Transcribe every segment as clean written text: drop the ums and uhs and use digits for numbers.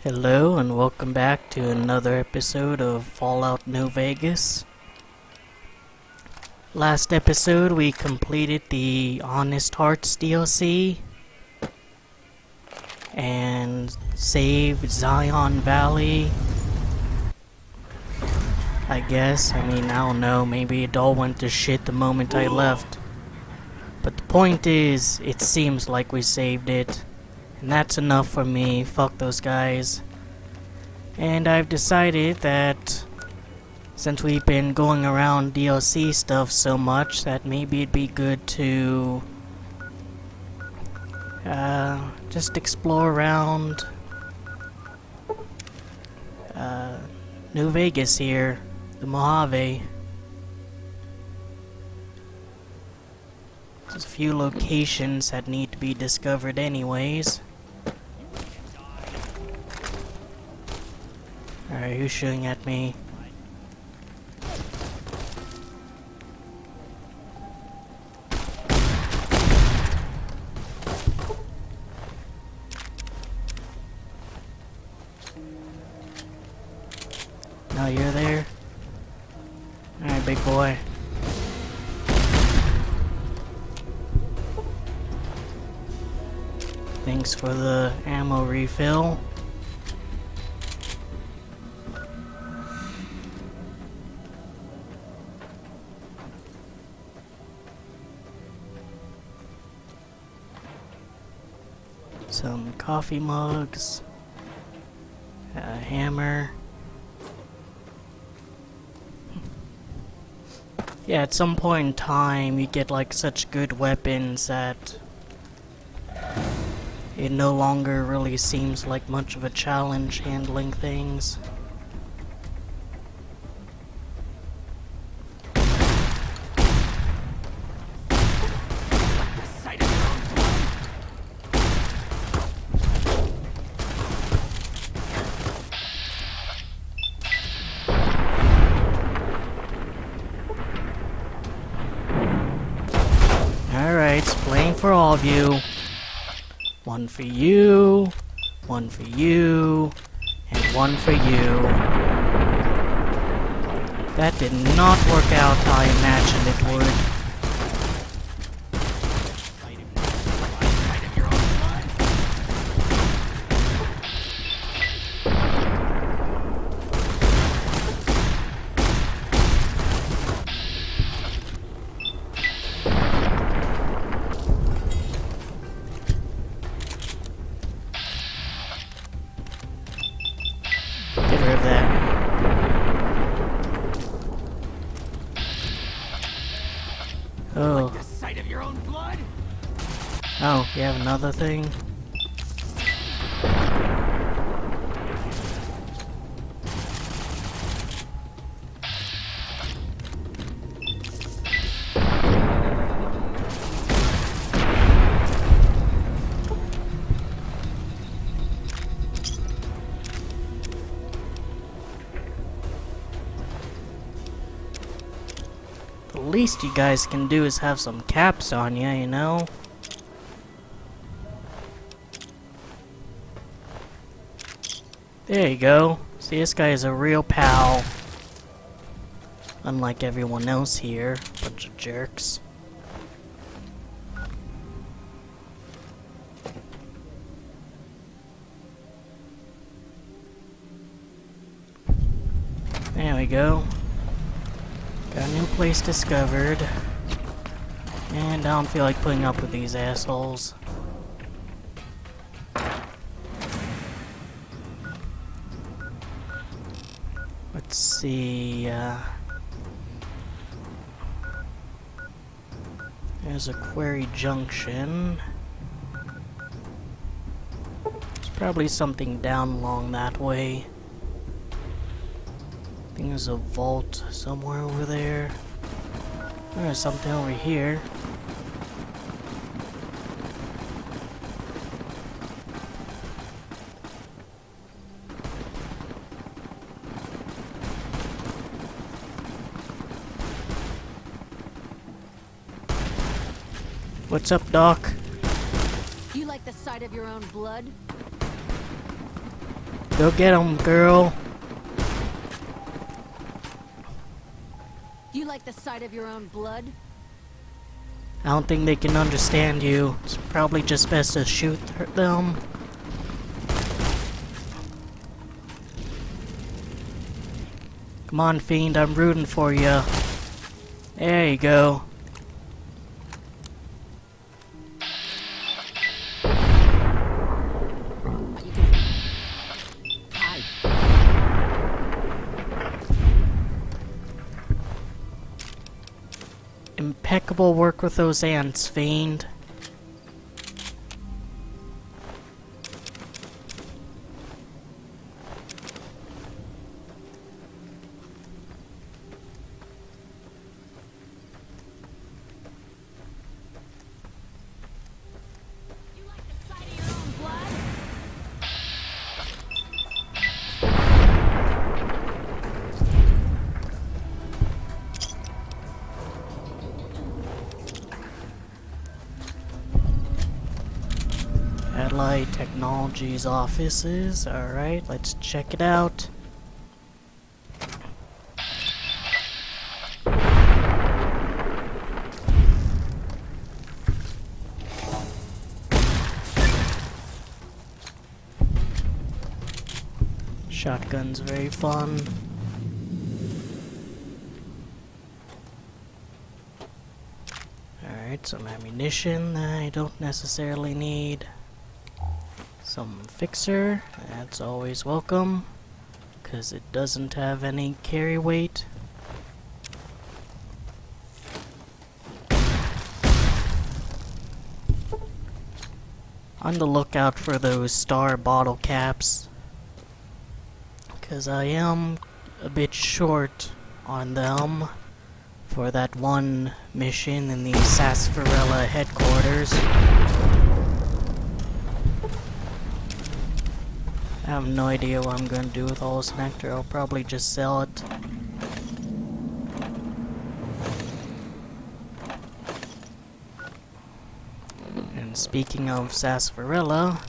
Hello and welcome back to another episode of Fallout New Vegas. Last episode we completed the Honest Hearts DLC and saved Zion Valley. I guess, I don't know, maybe it all went to shit the moment I left. But the point is, it seems like we saved it. And that's enough for me, fuck those guys. And I've decided that since we've been going around DLC stuff so much, that maybe it'd be good to just explore around New Vegas here, the Mojave. There's a few locations that need to be discovered anyways. Alright, who's shooting at me? No, you're there? Alright, big boy. Thanks for the ammo refill. Some coffee mugs, a hammer. Yeah, at some point in time you get like such good weapons that it no longer really seems like much of a challenge handling things. Alright, it's playing for all of you. One for you, one for you, and one for you. That did not work out how I imagined it would. Get rid of that. Oh. Like the sight of your own blood? Oh, you have another thing? The least you guys can do is have some caps on you, you know? There you go. See, this guy is a real pal. Unlike everyone else here. Bunch of jerks. There we go. Got a new place discovered. And I don't feel like putting up with these assholes. Let's see, there's a quarry junction. There's probably something down along that way. I think there's a vault somewhere over there. There's something over here. What's up, Doc? You like the sight of your own blood? Go get him, girl. You like the sight of your own blood? I don't think they can understand you. It's probably just best to shoot them. Come on, fiend, I'm rooting for you. There you go. Impeccable work with those ants, fiend. You like the sight of your own blood? Headlight Technologies offices. Alright, let's check it out. Shotgun's very fun. Alright, some ammunition that I don't necessarily need. Some fixer, that's always welcome, because it doesn't have any carry weight. On the lookout for those star bottle caps, because I am a bit short on them for that one mission in the Sarsaparilla headquarters. I have no idea what I'm going to do with all this nectar. I'll probably just sell it. And speaking of sarsaparilla,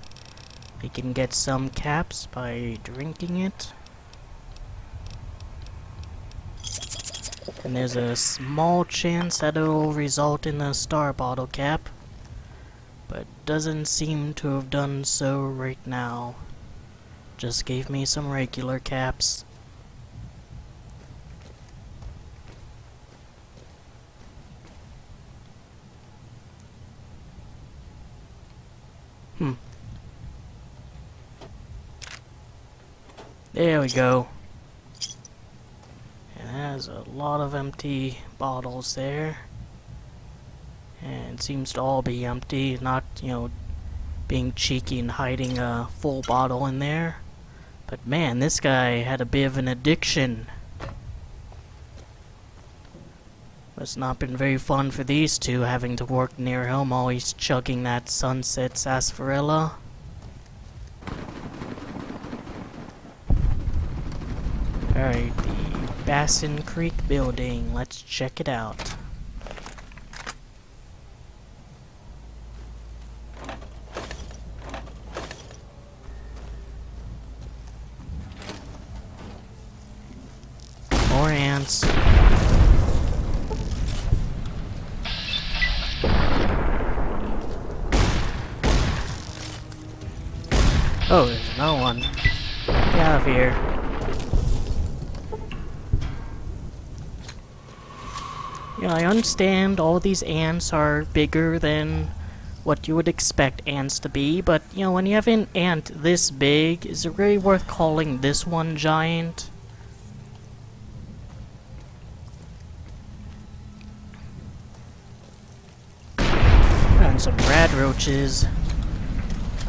we can get some caps by drinking it. And there's a small chance that it will result in a star bottle cap, but doesn't seem to have done so right now. Just gave me some regular caps. There we go. And has a lot of empty bottles there. And it seems to all be empty, not, you know, being cheeky and hiding a full bottle in there. But man, this guy had a bit of an addiction. It's not been very fun for these two, having to work near him, always chugging that sunset sarsaparilla. Alright, the Bassin Creek building. Let's check it out. More ants. Oh, there's no one. Get out of here. Yeah, I understand all these ants are bigger than what you would expect ants to be, but, you know, when you have an ant this big, is it really worth calling this one giant? And some rad roaches.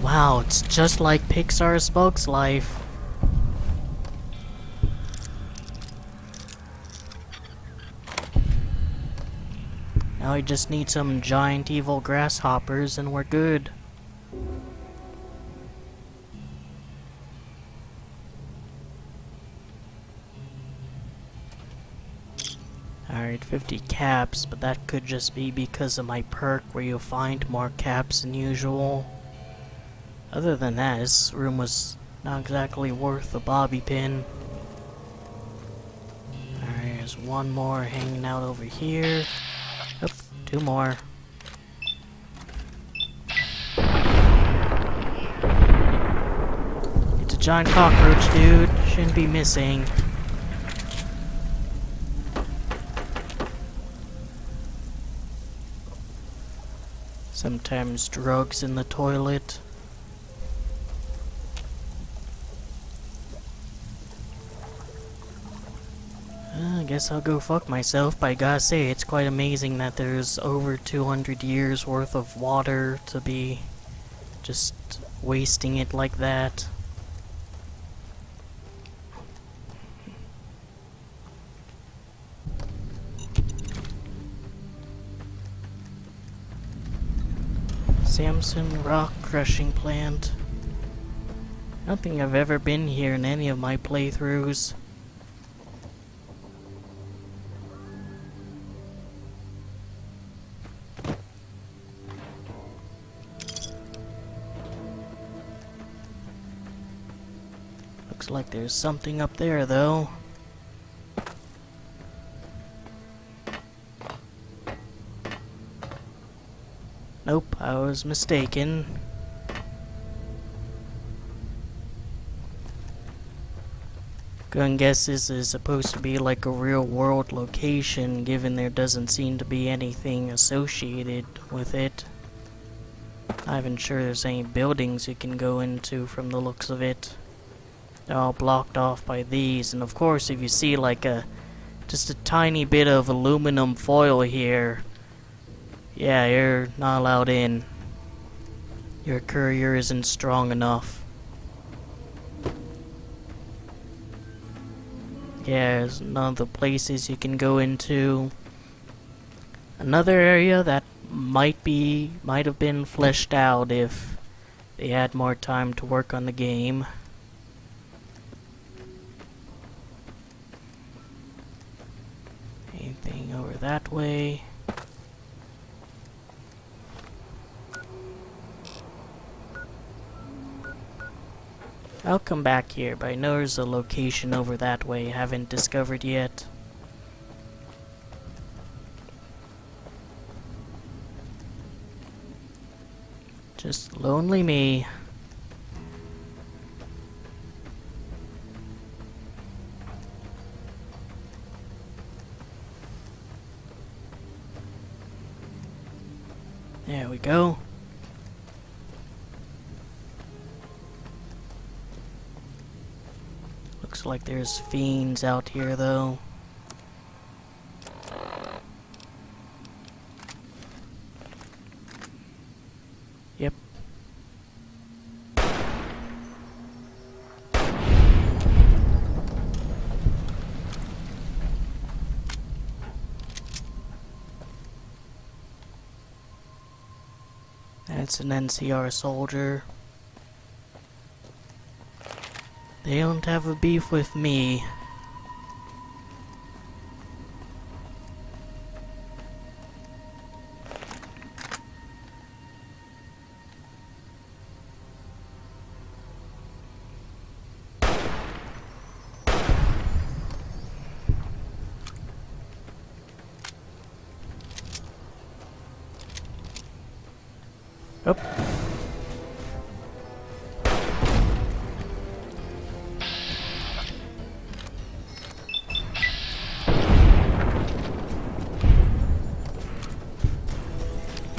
Wow, it's just like Pixar's Bug's Life. Now we just need some giant evil grasshoppers and we're good. Alright, 50 caps, but that could just be because of my perk where you'll find more caps than usual. Other than that, this room was Not exactly worth the bobby pin. Alright, there's one more hanging out over here. Oop, two more. It's a giant cockroach, dude. Shouldn't be missing. Sometimes drugs in the toilet. I guess I'll go fuck myself, but I gotta say, it's quite amazing that there's over 200 years worth of water to be just wasting it like that. Samson rock crushing plant. I don't think I've ever been here in any of my playthroughs. Looks like there's something up there, though. Nope, I was mistaken. Gonna guess this is supposed to be like a real world location, given there doesn't seem to be anything associated with it. Not even sure there's any buildings you can go into from the looks of it. They're all blocked off by these, and of course if you see like just a tiny bit of aluminum foil here, yeah, you're not allowed in. Your courier isn't strong enough. Yeah, there's none of the places you can go into. Another area that might have been fleshed out if they had more time to work on the game. Anything over that way? I'll come back here, but I know there's a location over that way I haven't discovered yet. Just lonely me. There we go. Looks like there's fiends out here, though. Yep. That's an NCR soldier. They don't have a beef with me. Oh.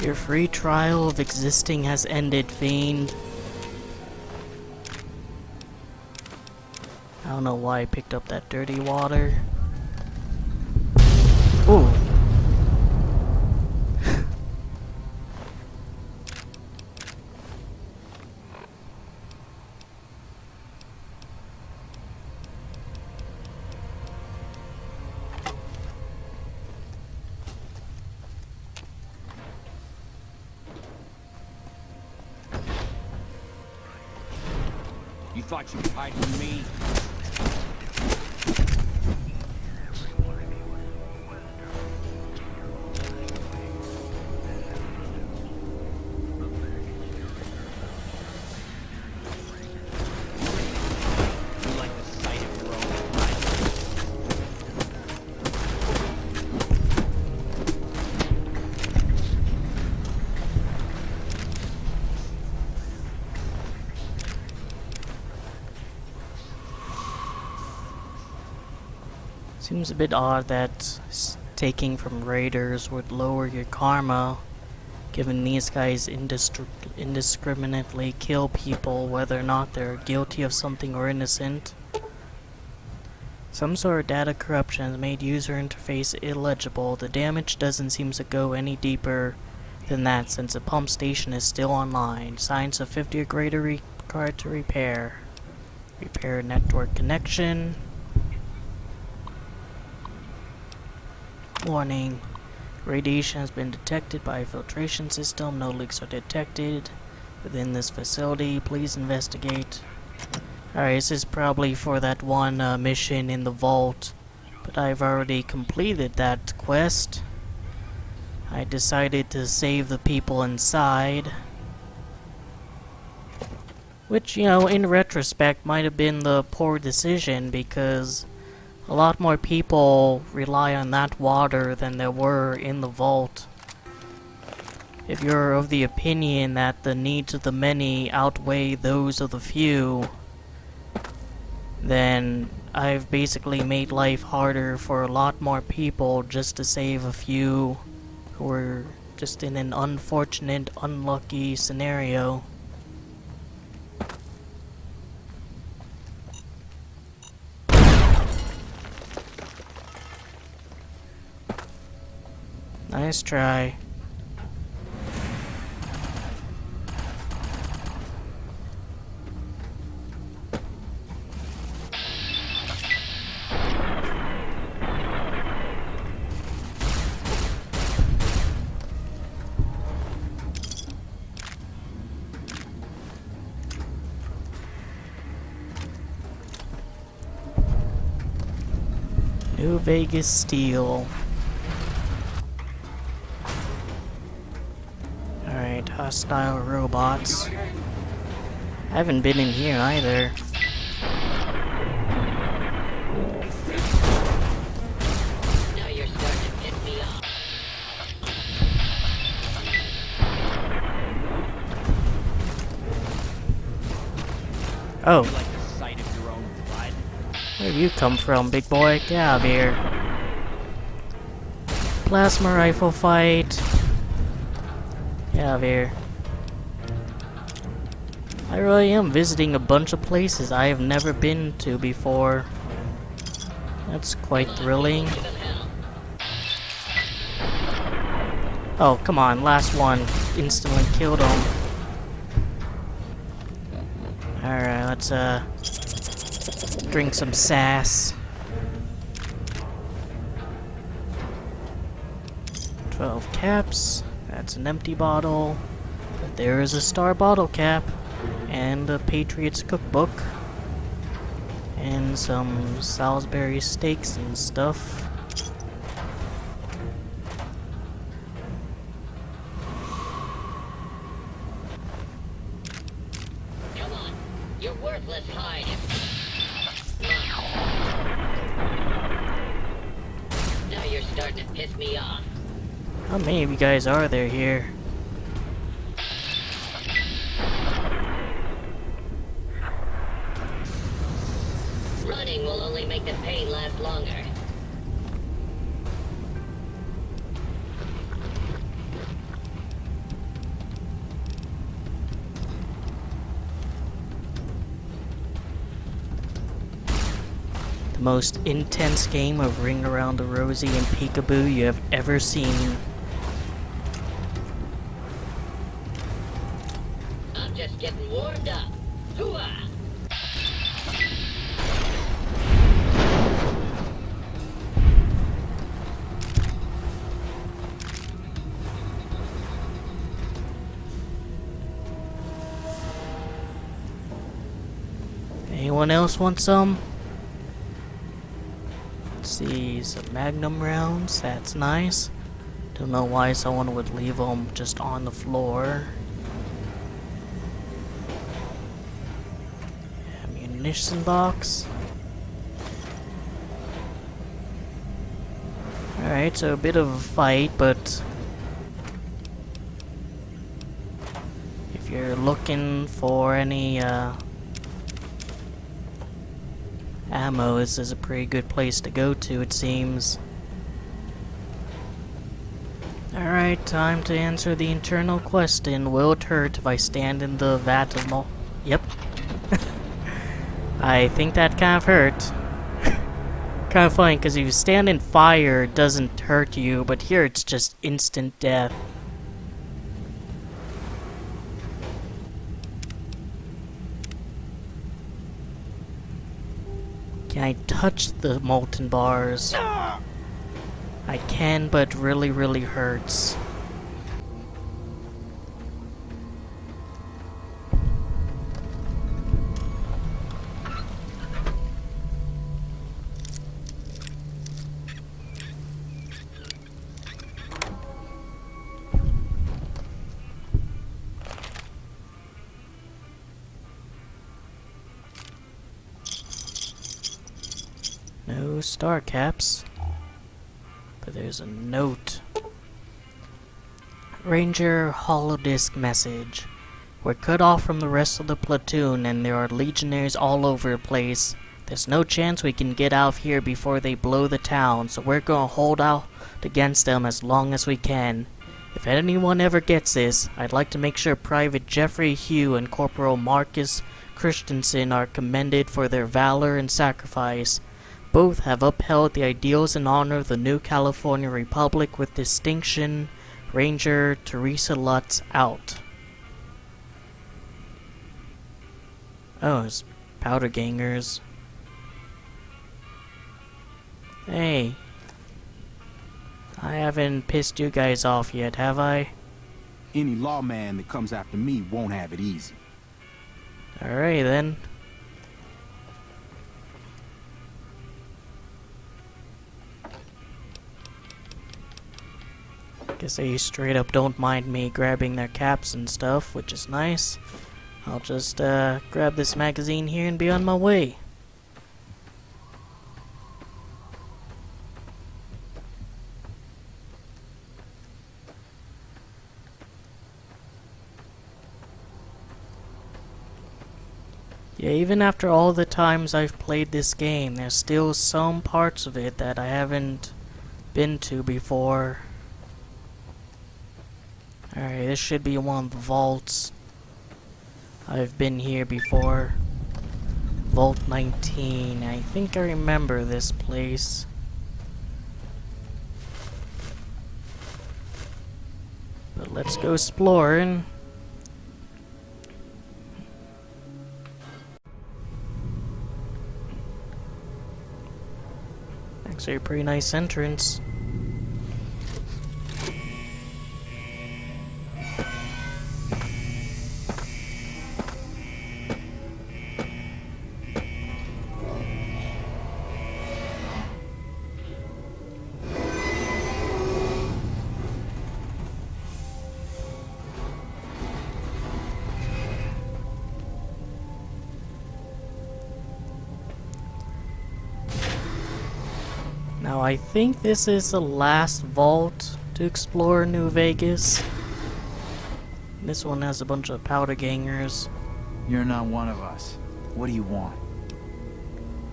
Your free trial of existing has ended, fiend. I don't know why I picked up that dirty water. Ooh. You thought you could hide from me? Seems a bit odd that taking from raiders would lower your karma, given these guys indiscriminately kill people whether or not they're guilty of something or innocent. Some sort of data corruption has made user interface illegible. The damage doesn't seem to go any deeper than that since the pump station is still online. Signs of 50 or greater required to repair. Repair network connection. Warning. Radiation has been detected by a filtration system. No leaks are detected within this facility. Please investigate. Alright, this is probably for that one mission in the vault, but I've already completed that quest. I decided to save the people inside, which, you know, in retrospect might have been the poor decision because a lot more people rely on that water than there were in the vault. If you're of the opinion that the needs of the many outweigh those of the few, then I've basically made life harder for a lot more people just to save a few who were just in an unfortunate, unlucky scenario. Nice try. New Vegas Steel. Alright, hostile robots. I haven't been in here either. Now you're starting to piss me off. Oh, You like the sight of your own blood? where'd you come from, big boy? Get out of here. Plasma rifle fight. Get out of here. I really am visiting a bunch of places I have never been to before. That's quite thrilling. Give him hell. Oh, come on, last one. Instantly killed him. Alright, let's drink some sass. 12 caps. That's an empty bottle. But there is a star bottle cap. And a Patriots cookbook. And some Salisbury steaks and stuff. Come on. You're worthless hide. Now you're starting to piss me off. How many of you guys are there here? Running will only make the pain last longer. The most intense game of Ring Around the Rosie and Peekaboo you have ever seen. I'm just getting warmed up. Hooah! Anyone else want some? Let's see, some Magnum rounds. That's nice. Don't know why someone would leave them just on the floor. Ammunition box. Alright, so a bit of a fight, but if you're looking for any ammo, this is a pretty good place to go to, it seems. Alright, time to answer the eternal question. Will it hurt if I stand in the vat of Yep. I think that kind of hurt. Kind of funny, because if you stand in fire, it doesn't hurt you, but here it's just instant death. Can I touch the molten bars? I can, but it really, really hurts. No star caps. But there's a note. Ranger holodisk message. We're cut off from the rest of the platoon and there are legionnaires all over the place. There's no chance we can get out of here before they blow the town, so we're gonna hold out against them as long as we can. If anyone ever gets this, I'd like to make sure Private Jeffrey Hugh and Corporal Marcus Christensen are commended for their valor and sacrifice. Both have upheld the ideals and honor of the new California Republic with distinction. Ranger Teresa Lutz out. Oh, it's powder gangers. Hey. I haven't pissed you guys off yet, have I? Any lawman that comes after me won't have it easy. Alright then. Guess they straight up don't mind me grabbing their caps and stuff, which is nice. I'll just grab this magazine here and be on my way. Yeah, even after all the times I've played this game, there's still some parts of it that I haven't been to before. Alright, this should be one of the vaults. I've been here before. Vault 19. I think I remember this place. But let's go exploring. Actually, a pretty nice entrance. Now I think this is the last vault to explore New Vegas. This one has a bunch of powder gangers. You're not one of us. What do you want?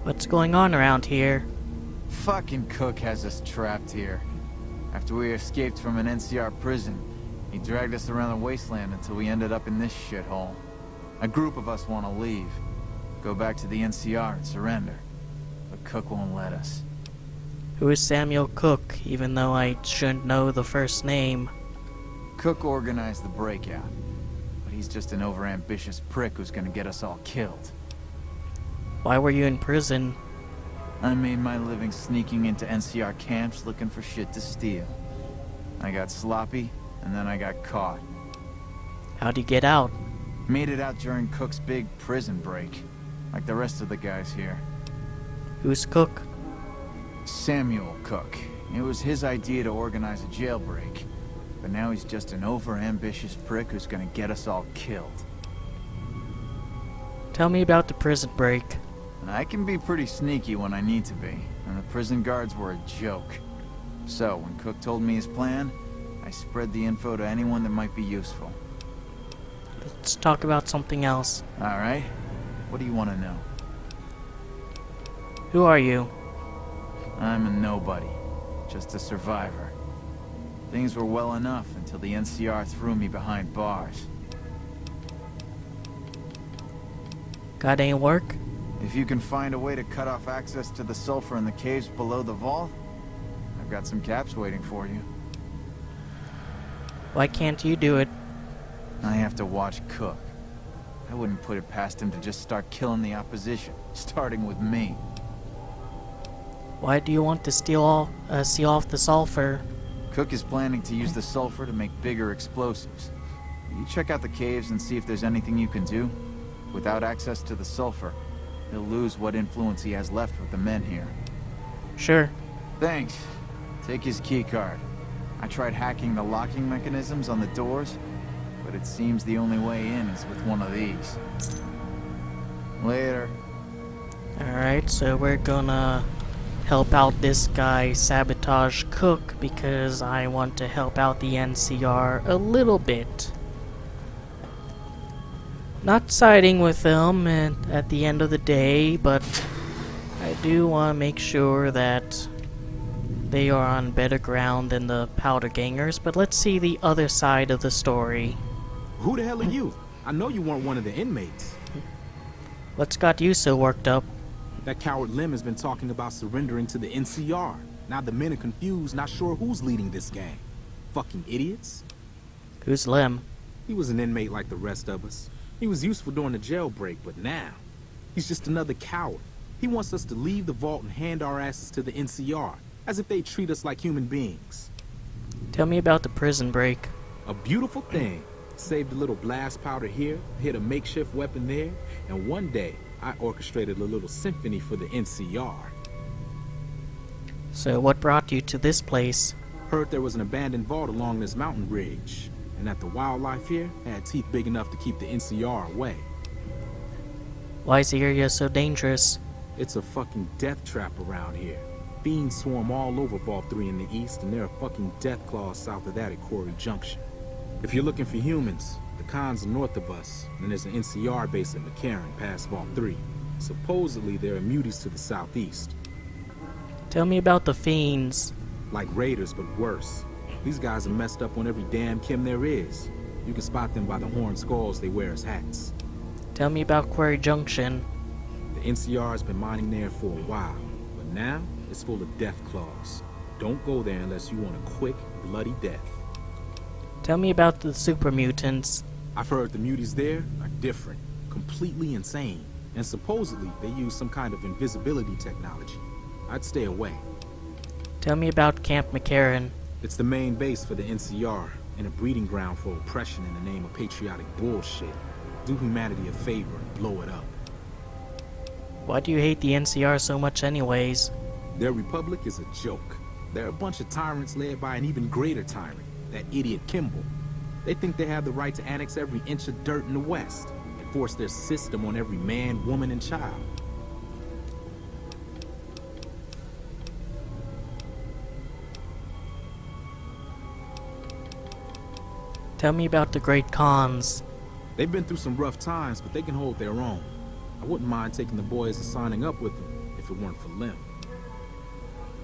What's going on around here? Fucking Cook has us trapped here. After we escaped from an NCR prison, he dragged us around the wasteland until we ended up in this shithole. A group of us want to leave. Go back to the NCR and surrender. But Cook won't let us. Who is Samuel Cook, even though I shouldn't know the first name? Cook organized the breakout. But he's just an overambitious prick who's gonna get us all killed. Why were you in prison? I made my living sneaking into NCR camps looking for shit to steal. I got sloppy, and then I got caught. How'd you get out? Made it out during Cook's big prison break, like the rest of the guys here. Who's Cook? Samuel Cook. It was his idea to organize a jailbreak. But now he's just an overambitious prick who's gonna get us all killed. Tell me about the prison break. I can be pretty sneaky when I need to be, and the prison guards were a joke. So, when Cook told me his plan, I spread the info to anyone that might be useful. Let's talk about something else. Alright, what do you want to know? Who are you? I'm a nobody. Just a survivor. Things were well enough until the NCR threw me behind bars. Got any work? If you can find a way to cut off access to the sulfur in the caves below the vault, I've got some caps waiting for you. Why can't you do it? I have to watch Cook. I wouldn't put it past him to just start killing the opposition, starting with me. Why do you want to seal off the sulfur? Cook is planning to use the sulfur to make bigger explosives. You check out the caves and see if there's anything you can do. Without access to the sulfur, he'll lose what influence he has left with the men here. Sure. Thanks. Take his keycard. I tried hacking the locking mechanisms on the doors, but it seems the only way in is with one of these. Later. Alright, so we're gonna help out this guy sabotage Cook because I want to help out the NCR a little bit. Not siding with them at the end of the day, but I do want to make sure that they are on better ground than the powder gangers. But let's see the other side of the story. Who the hell are you? I know you weren't one of the inmates. What's got you so worked up? That coward Lim has been talking about surrendering to the NCR. Now the men are confused, not sure who's leading this gang. Fucking idiots. Who's Lim? He was an inmate like the rest of us. He was useful during the jailbreak, but now, he's just another coward. He wants us to leave the vault and hand our asses to the NCR, as if they treat us like human beings. Tell me about the prison break. A beautiful thing. Saved a little blast powder here, hit a makeshift weapon there, and one day, I orchestrated a little symphony for the NCR. So what brought you to this place? Heard there was an abandoned vault along this mountain ridge, and that the wildlife here had teeth big enough to keep the NCR away. Why is the area so dangerous? It's a fucking death trap around here. Fiends swarm all over Vault 3 in the east, and there are fucking deathclaws south of that at Quarry Junction. If you're looking for humans, the Khans are north of us, and there's an NCR base at Mccarran past Vault 3. Supposedly there are muties to the southeast. Tell me about the fiends. Like raiders, but worse. These guys are messed up on every damn chem there is. You can spot them by the horned skulls they wear as hats. Tell me about Quarry Junction. The NCR has been mining there for a while, but now it's full of deathclaws. Don't go there unless you want a quick, bloody death. Tell me about the super mutants. I've heard the muties there are different, completely insane, and supposedly they use some kind of invisibility technology. I'd stay away. Tell me about Camp Mccarran. It's the main base for the NCR, and a breeding ground for oppression in the name of patriotic bullshit. Do humanity a favor and blow it up. Why do you hate the NCR so much anyways? Their republic is a joke. They're a bunch of tyrants led by an even greater tyrant, that idiot Kimball. They think they have the right to annex every inch of dirt in the West and force their system on every man, woman, and child. Tell me about the Great Khans. They've been through some rough times, but they can hold their own. I wouldn't mind taking the boys and signing up with them if it weren't for Lim.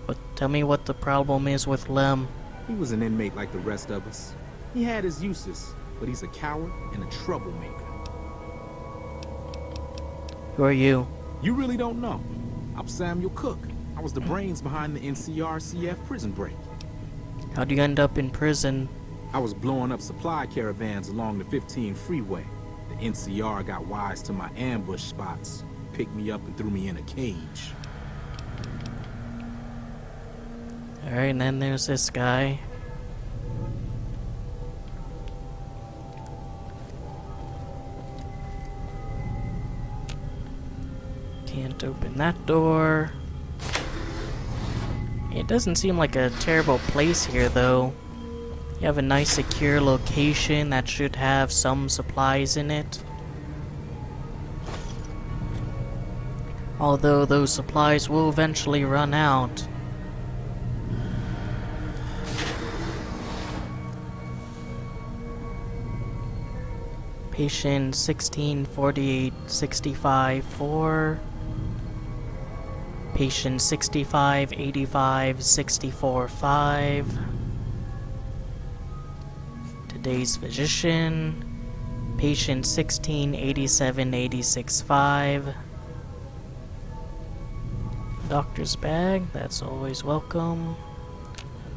But tell me what the problem is with Lim. He was an inmate like the rest of us. He had his uses, but he's a coward and a troublemaker. Who are you? You really don't know. I'm Samuel Cook. I was the brains behind the NCR-CF prison break. How'd you end up in prison? I was blowing up supply caravans along the 15 freeway. The NCR got wise to my ambush spots, picked me up and threw me in a cage. Alright, and then there's this guy. Can't open that door. It doesn't seem like a terrible place here, though. You have a nice secure location that should have some supplies in it. Although those supplies will eventually run out. Patient 164865 4. Patient 65, 85, 64, 5. Today's physician. Patient 16, 87, 86, 5. Doctor's bag, that's always welcome.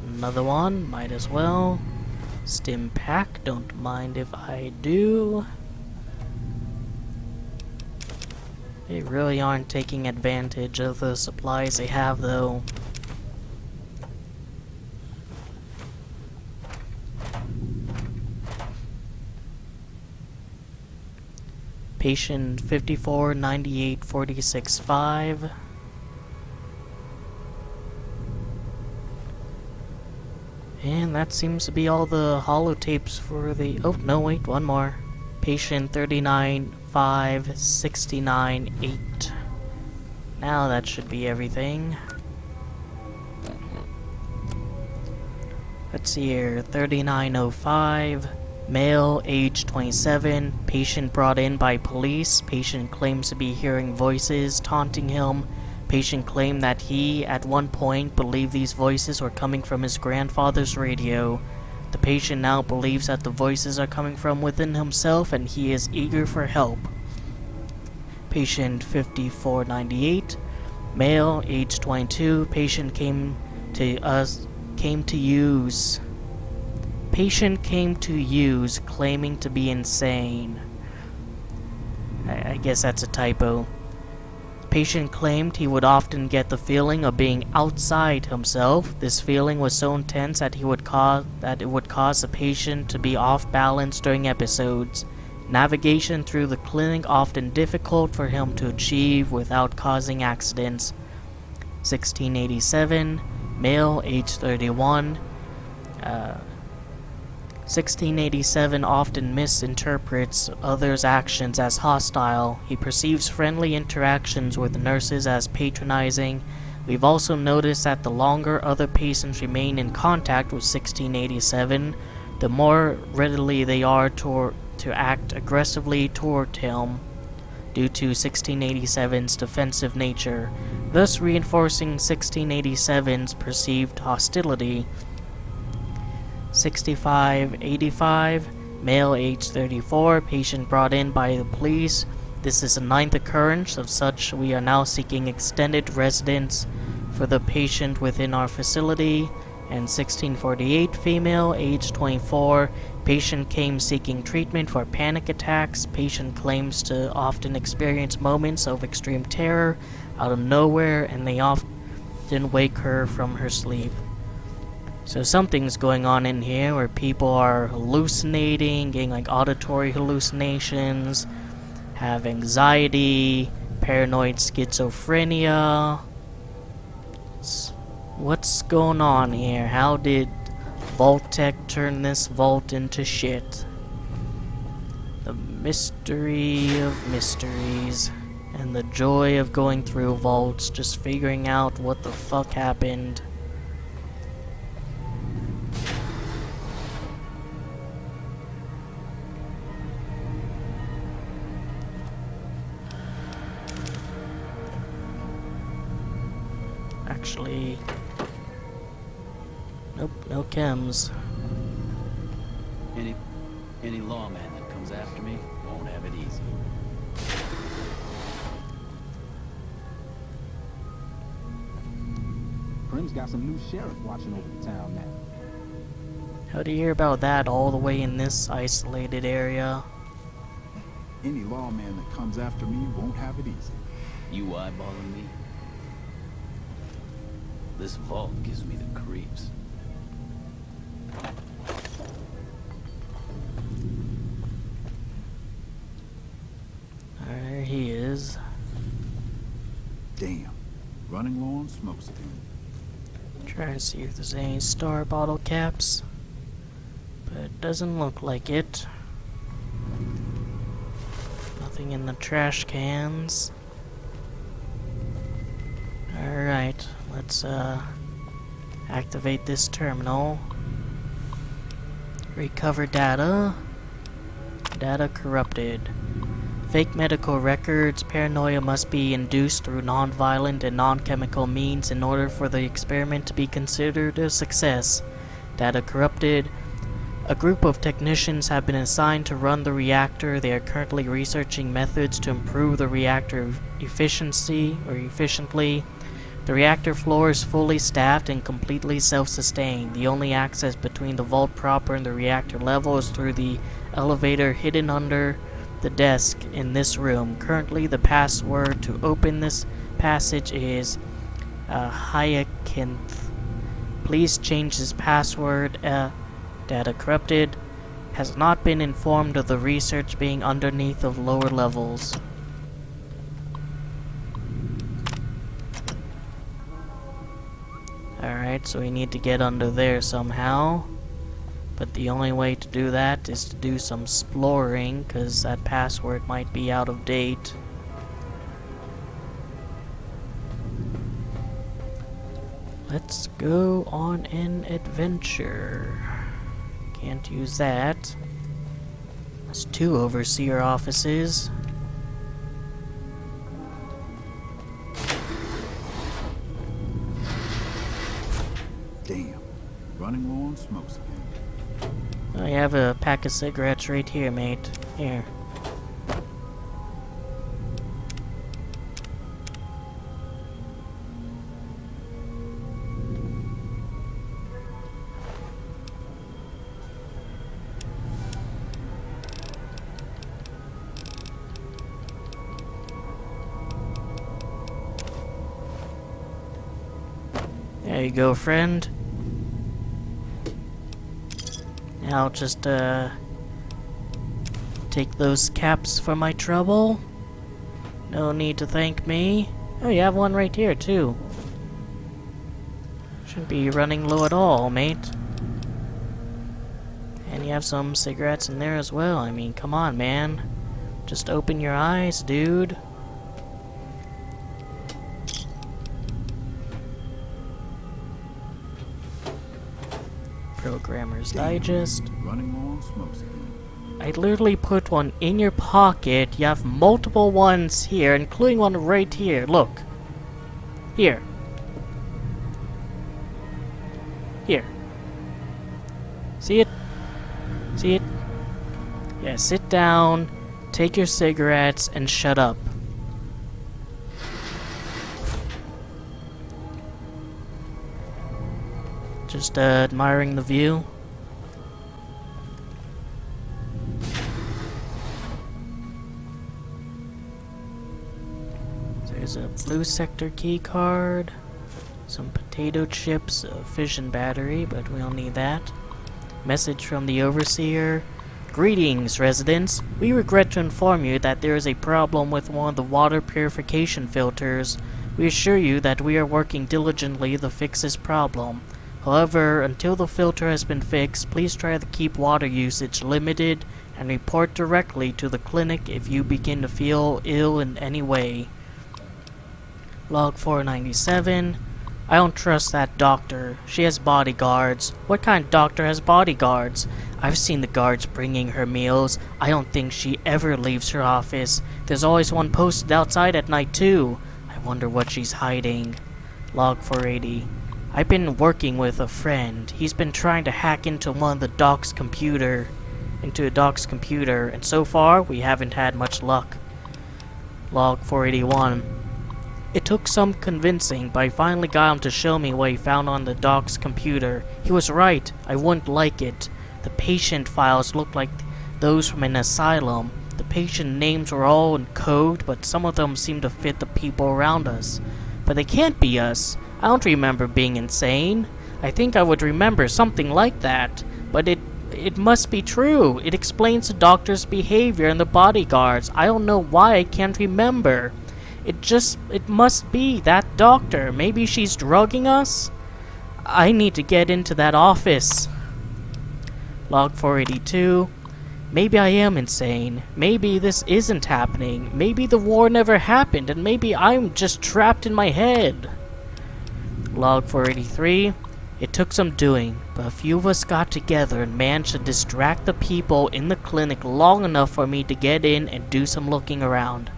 Another one, might as well. Stim pack, don't mind if I do. They really aren't taking advantage of the supplies they have, though. Patient 54, 98, 46, 5. And that seems to be all the holotapes for the... Oh, no, wait, one more. Patient 39, 5, 69, 8. Now that should be everything. Let's see here. 3905. Male, age 27. Patient brought in by police. Patient claims to be hearing voices taunting him. Patient claimed that he, at one point, believed these voices were coming from his grandfather's radio. The patient now believes that the voices are coming from within himself and he is eager for help. Patient 5498, male, age 22. Patient came to use, claiming to be insane. I guess that's a typo. Patient claimed he would often get the feeling of being outside himself. This feeling was so intense that it would cause the patient to be off balance during episodes. Navigation through the clinic often difficult for him to achieve without causing accidents. 1687, male, age 31. 1687 often misinterprets others' actions as hostile. He perceives friendly interactions with nurses as patronizing. We've also noticed that the longer other patients remain in contact with 1687, the more readily they are to act aggressively toward him, due to 1687's defensive nature, thus reinforcing 1687's perceived hostility. 6585, male, age 34, patient brought in by the police. This is the 9th occurrence of such. We are now seeking extended residence for the patient within our facility. And 1648, female, age 24, patient came seeking treatment for panic attacks. Patient claims to often experience moments of extreme terror out of nowhere, and they often wake her from her sleep. So something's going on in here where people are hallucinating, getting like auditory hallucinations, have anxiety, paranoid schizophrenia. What's going on here? How did Vault Tech turn this vault into shit? The mystery of mysteries and the joy of going through vaults, just figuring out what the fuck happened. Actually, nope, no chems. Any lawman that comes after me won't have it easy. Prim's got some new sheriff watching over the town now. How do you hear about that all the way in this isolated area? Any lawman that comes after me won't have it easy. You eyeballing me? This vault gives me the creeps. There he is. Damn. Running low on smokes again. Trying to see if there's any star bottle caps. But it doesn't look like it. Nothing in the trash cans. Alright, let's activate this terminal. Recover data. Data corrupted. Fake medical records. Paranoia must be induced through non-violent and non-chemical means in order for the experiment to be considered a success. Data corrupted. A group of technicians have been assigned to run the reactor. They are currently researching methods to improve the reactor efficiently. The reactor floor is fully staffed and completely self-sustained. The only access between the vault proper and the reactor level is through the elevator hidden under the desk in this room. Currently, the password to open this passage is Hyacinth. Please change this password. Data corrupted. Has not been informed of the research being underneath of lower levels. Alright, so we need to get under there somehow. But the only way to do that is to do some exploring, because that password might be out of date. Let's go on an adventure. Can't use that. There's 2 overseer offices. Damn. Running low on smokes again. I have a pack of cigarettes right here, mate. Here. There you go, friend. Now just take those caps for my trouble. No need to thank me. Oh, you have one right here too. Shouldn't be running low at all, mate. And you have some cigarettes in there as well. I mean, come on, man. Just open your eyes, dude. Programmer's Digest. Running low on smokes again. I literally put one in your pocket. You have multiple ones here, including one right here. Look. Here. Here. See it? See it? Yeah, sit down, take your cigarettes, and shut up. Just admiring the view. There's a blue sector key card, some potato chips, a fission battery, but we don't need that. Message from the overseer. Greetings, residents. We regret to inform you that there is a problem with one of the water purification filters. We assure you that we are working diligently to fix this problem. However, until the filter has been fixed, please try to keep water usage limited and report directly to the clinic if you begin to feel ill in any way. Log 497. I don't trust that doctor. She has bodyguards. What kind of doctor has bodyguards? I've seen the guards bringing her meals. I don't think she ever leaves her office. There's always one posted outside at night too. I wonder what she's hiding. Log 480. I've been working with a friend. He's been trying to hack into a doc's computer, and so far we haven't had much luck. Log 481. It took some convincing, but I finally got him to show me what he found on the doc's computer. He was right. I wouldn't like it. The patient files looked like those from an asylum. The patient names were all in code, but some of them seemed to fit the people around us. But they can't be us. I don't remember being insane. I think I would remember something like that. But it must be true. It explains the doctor's behavior and the bodyguards. I don't know why I can't remember. It must be that doctor. Maybe she's drugging us? I need to get into that office. Log 482. Maybe I am insane. Maybe this isn't happening. Maybe the war never happened, and maybe I'm just trapped in my head. Log 483. It took some doing, but a few of us got together and managed to distract the people in the clinic long enough for me to get in and do some looking around.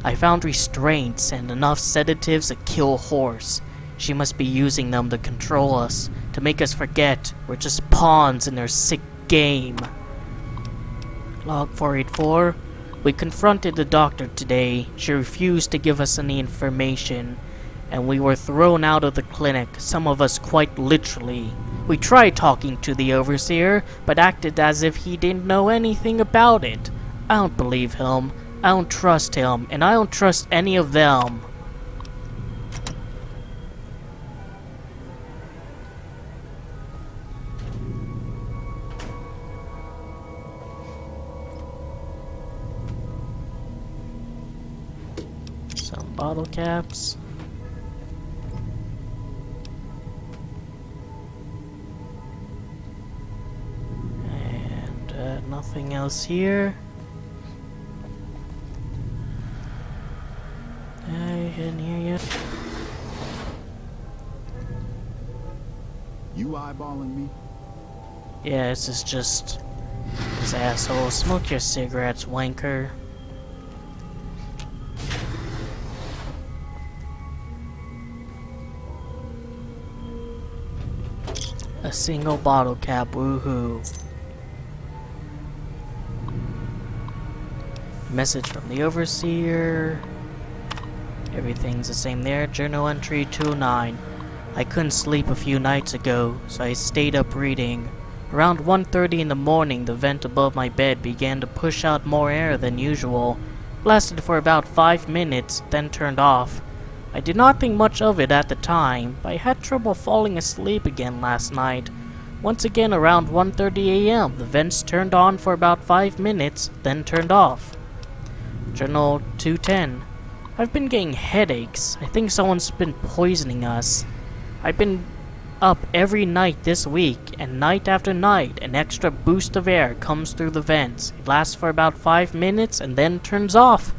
I found restraints and enough sedatives to kill a horse. She must be using them to control us, to make us forget we're just pawns in their sick game. Log 484. We confronted the doctor today. She refused to give us any information, and we were thrown out of the clinic, some of us quite literally. We tried talking to the overseer, but acted as if he didn't know anything about it. I don't believe him, I don't trust him, and I don't trust any of them. Some bottle caps. And nothing else here. In here yet? You eyeballing me? Yeah, this is just this asshole. Smoke your cigarettes, wanker. A single bottle cap, woohoo. Message from the overseer. Everything's the same there. Journal entry 209. I couldn't sleep a few nights ago, so I stayed up reading. Around 1:30 in the morning, the vent above my bed began to push out more air than usual. It lasted for about 5 minutes, then turned off. I did not think much of it at the time, but I had trouble falling asleep again last night. Once again around 1:30 a.m., the vents turned on for about 5 minutes, then turned off. Journal 210. I've been getting headaches. I think someone's been poisoning us. I've been up every night this week, and night after night, an extra boost of air comes through the vents. It lasts for about 5 minutes and then turns off.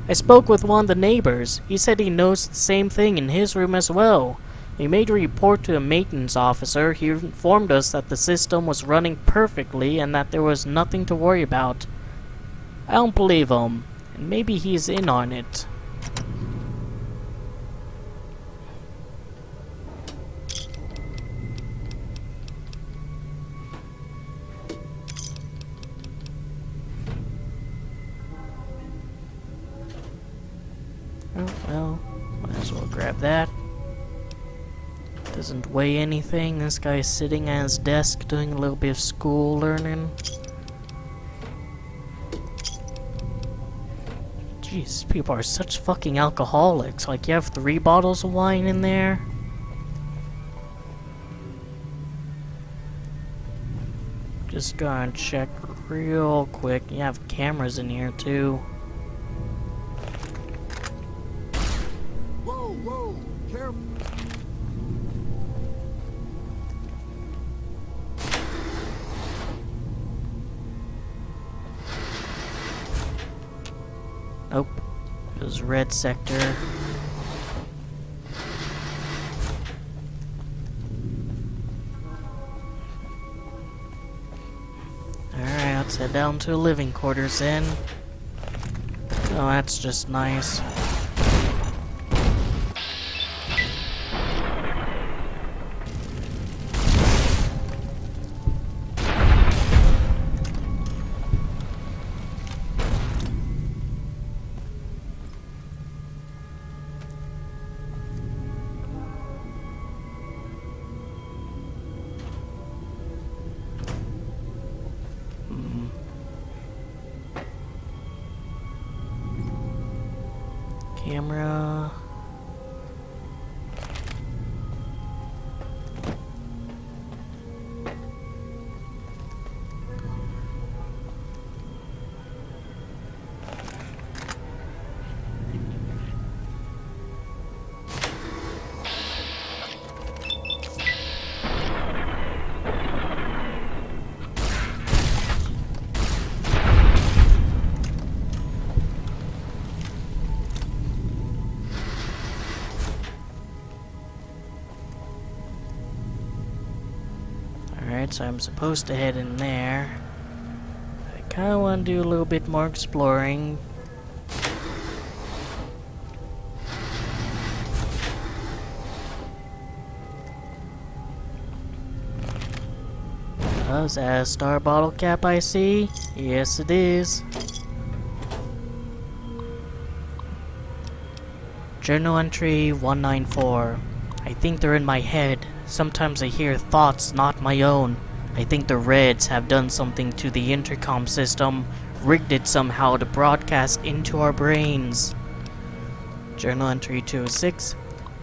I spoke with one of the neighbors. He said he noticed the same thing in his room as well. We made a report to a maintenance officer. He informed us that the system was running perfectly and that there was nothing to worry about. I don't believe him, and maybe he's in on it. Oh, well, might as well grab that. Doesn't weigh anything. This guy's sitting at his desk doing a little bit of school learning. Jeez, people are such fucking alcoholics. Like, you have 3 bottles of wine in there? Just gonna check real quick. You have cameras in here, too. Whoa, careful. Nope. It was red sector. Alright, let's head down to living quarters then. Oh, that's just nice. Camera. Alright, so I'm supposed to head in there. I kinda wanna do a little bit more exploring. Oh, is that a star bottle cap I see? Yes, it is. Journal entry 194. I think they're in my head. Sometimes I hear thoughts not my own. I think the Reds have done something to the intercom system, rigged it somehow to broadcast into our brains. Journal entry 206.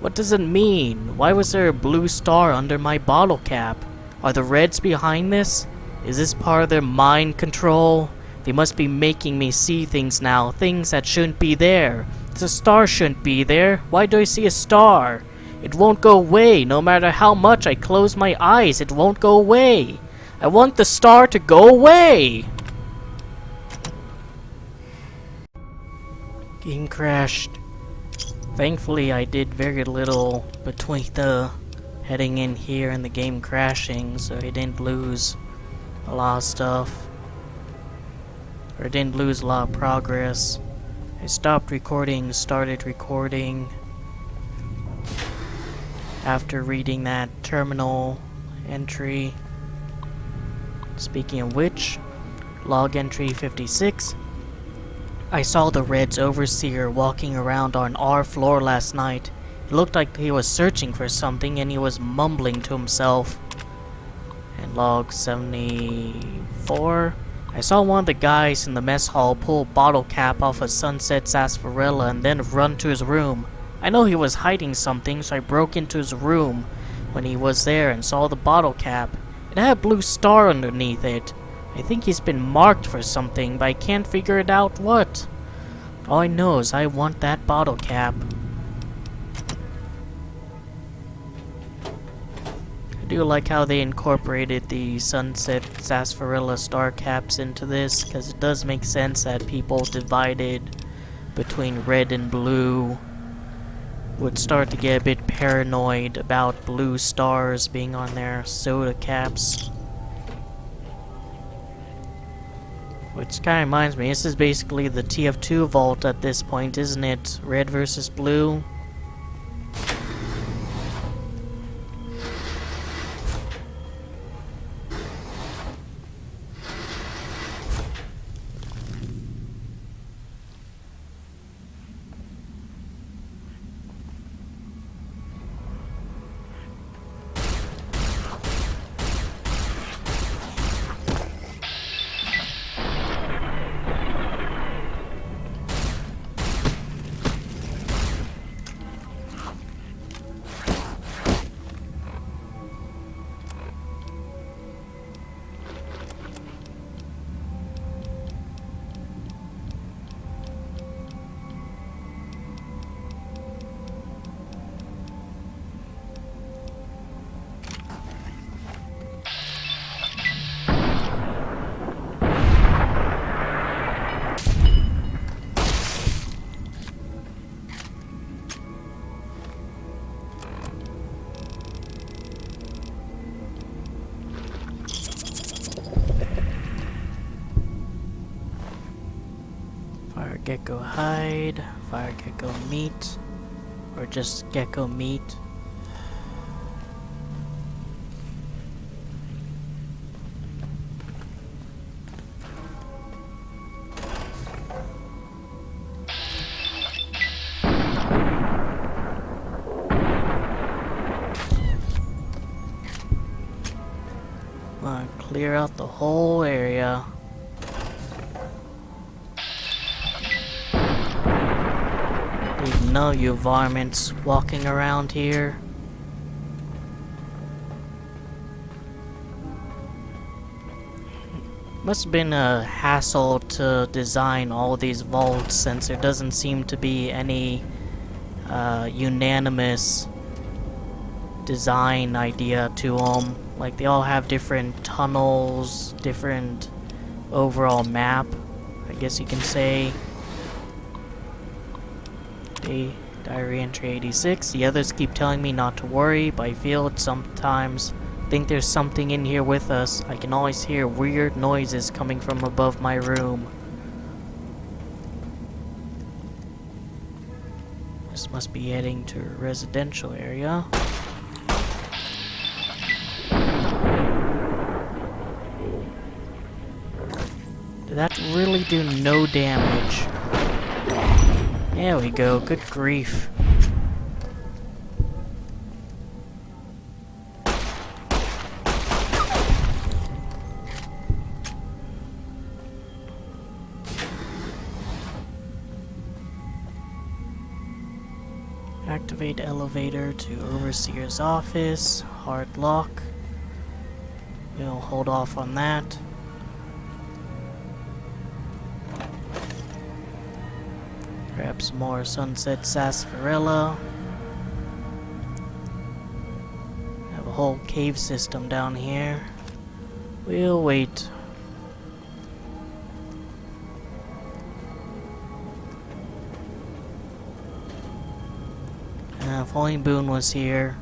What does it mean? Why was there a blue star under my bottle cap? Are the Reds behind this? Is this part of their mind control? They must be making me see things now, things that shouldn't be there. The star shouldn't be there. Why do I see a star? It won't go away. No matter how much I close my eyes, it won't go away. I want the star to go away! Game crashed. Thankfully, I did very little between the heading in here and the game crashing, so I didn't lose a lot of stuff. Or I didn't lose a lot of progress. I stopped recording, started recording after reading that terminal entry. Speaking of which, log entry 56. I saw the Red's overseer walking around on our floor last night. It looked like he was searching for something and he was mumbling to himself. And log 74. I saw one of the guys in the mess hall pull a bottle cap off a sunset sarsaparilla and then run to his room. I know he was hiding something, so I broke into his room when he was there and saw the bottle cap. It had a blue star underneath it. I think he's been marked for something, but I can't figure it out what. All I know is I want that bottle cap. I do like how they incorporated the sunset sarsaparilla star caps into this, because it does make sense that people divided between red and blue would start to get a bit paranoid about blue stars being on their soda caps. Which kind of reminds me, this is basically the TF2 vault at this point, isn't it? Red versus blue. Fire gecko hide, fire gecko meat, or just gecko meat. Wanna clear out the whole area. Leave no you varmints walking around here. Must have been a hassle to design all these vaults, since there doesn't seem to be any unanimous design idea to them. Like, they all have different tunnels, different overall map, I guess you can say. Diary entry 86. The others keep telling me not to worry, but I feel it sometimes think there's something in here with us. I can always hear weird noises coming from above my room. This must be heading to a residential area. Did that really do no damage? There we go, good grief. Activate elevator to overseer's office. Hard lock. We'll hold off on that. Grab some more sunset sarsaparilla. Have a whole cave system down here. We'll wait. If only Boone was here.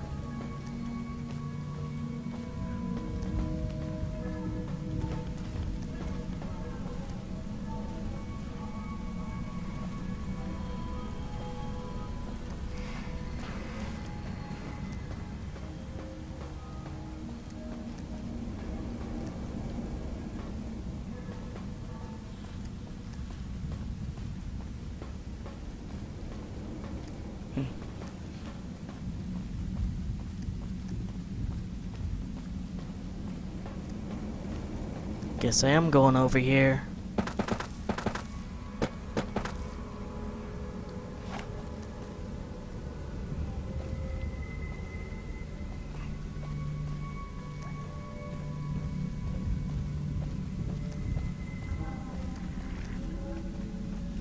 Guess I am going over here.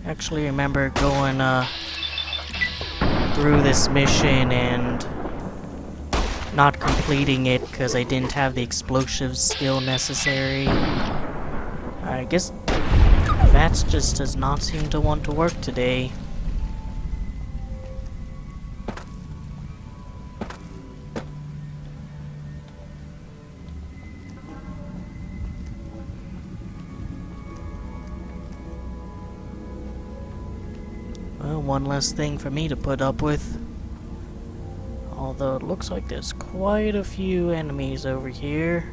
Actually remember going through this mission and not completing it because I didn't have the explosive skill necessary. I guess Vats just does not seem to want to work today. Well, one less thing for me to put up with. Although it looks like there's quite a few enemies over here.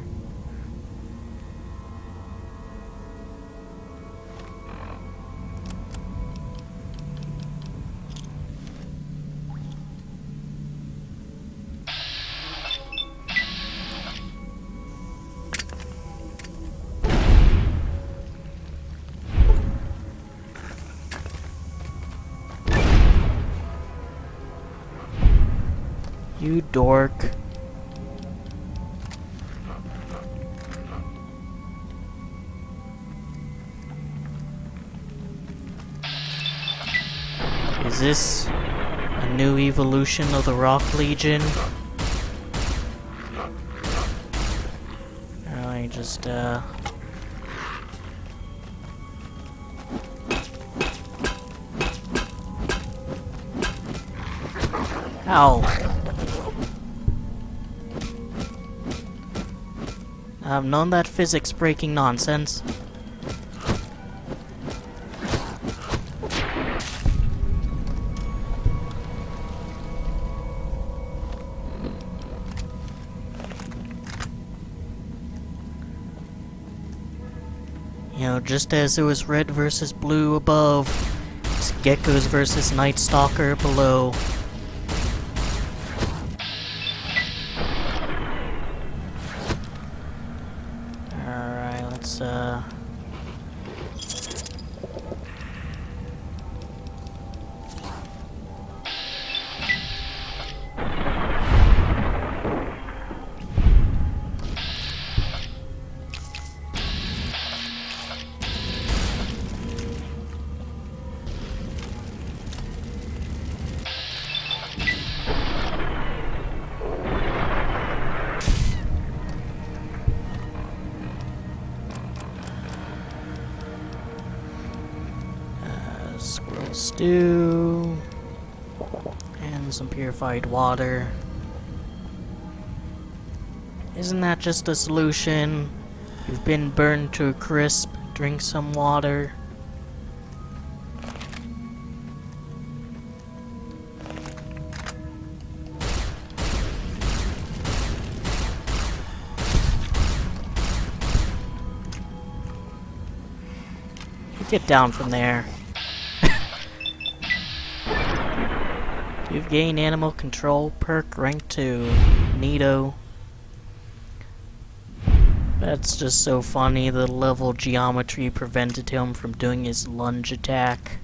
You dork. Is this a new evolution of the Rock Legion? I just, Ow. I've known that physics breaking nonsense. You know, just as it was red versus blue above, it's geckos versus nightstalker below. Squirrel stew and some purified water. Isn't that just a solution? You've been burned to a crisp. Drink some water. Get down from there. You've gained animal control perk rank 2. Neato. That's just so funny. The level geometry prevented him from doing his lunge attack.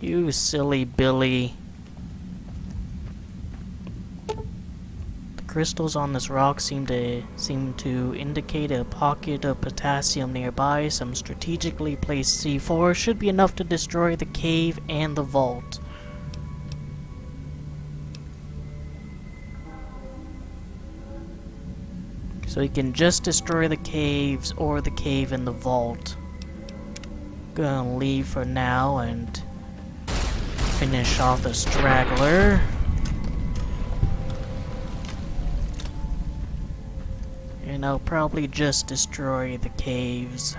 You silly Billy. The crystals on this rock seem to indicate a pocket of potassium nearby. Some strategically placed C4 should be enough to destroy the cave and the vault. So he can just destroy the caves or the cave and the vault. Gonna leave for now and finish off the straggler. And I'll probably just destroy the caves.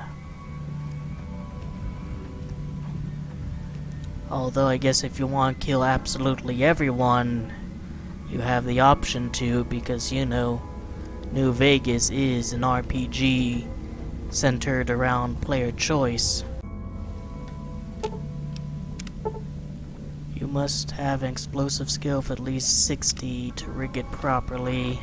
Although I guess if you want to kill absolutely everyone, you have the option to, because you know, New Vegas is an RPG centered around player choice. You must have an explosive skill of at least 60 to rig it properly.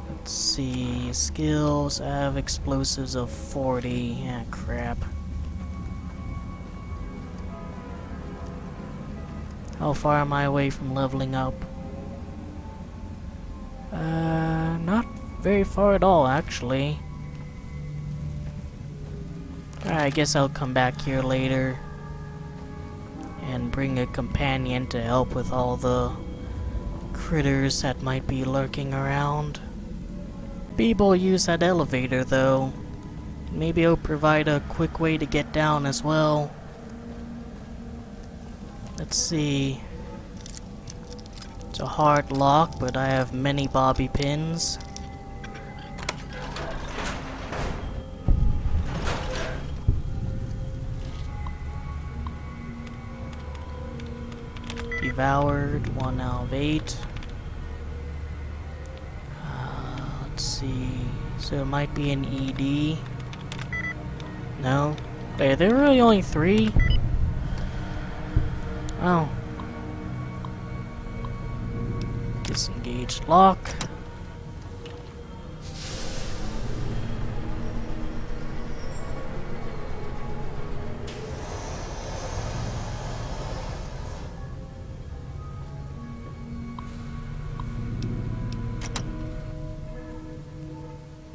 Let's see, skills, I have explosives of 40. Ah, crap. How far am I away from leveling up? Not very far at all, actually. Alright, I guess I'll come back here later and bring a companion to help with all the critters that might be lurking around. Beeble use that elevator, though. Maybe it'll provide a quick way to get down as well. Let's see. It's a hard lock, but I have many bobby pins. Devoured, 1 out of 8. Let's see. So it might be an ED. No? Are there really only 3? Oh. Disengaged lock.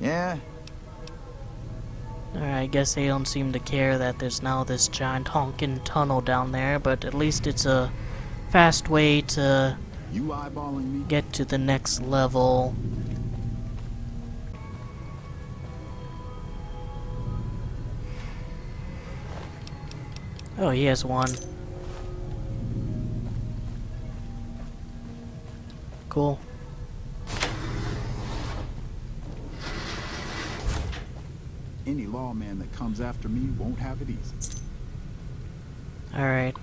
Yeah? Alright, I guess they don't seem to care that there's now this giant honking tunnel down there, but at least it's a fast way to You eyeballing me? get to the next level. Oh, he has one. Cool. Any lawman that comes after me won't have it easy. Alright.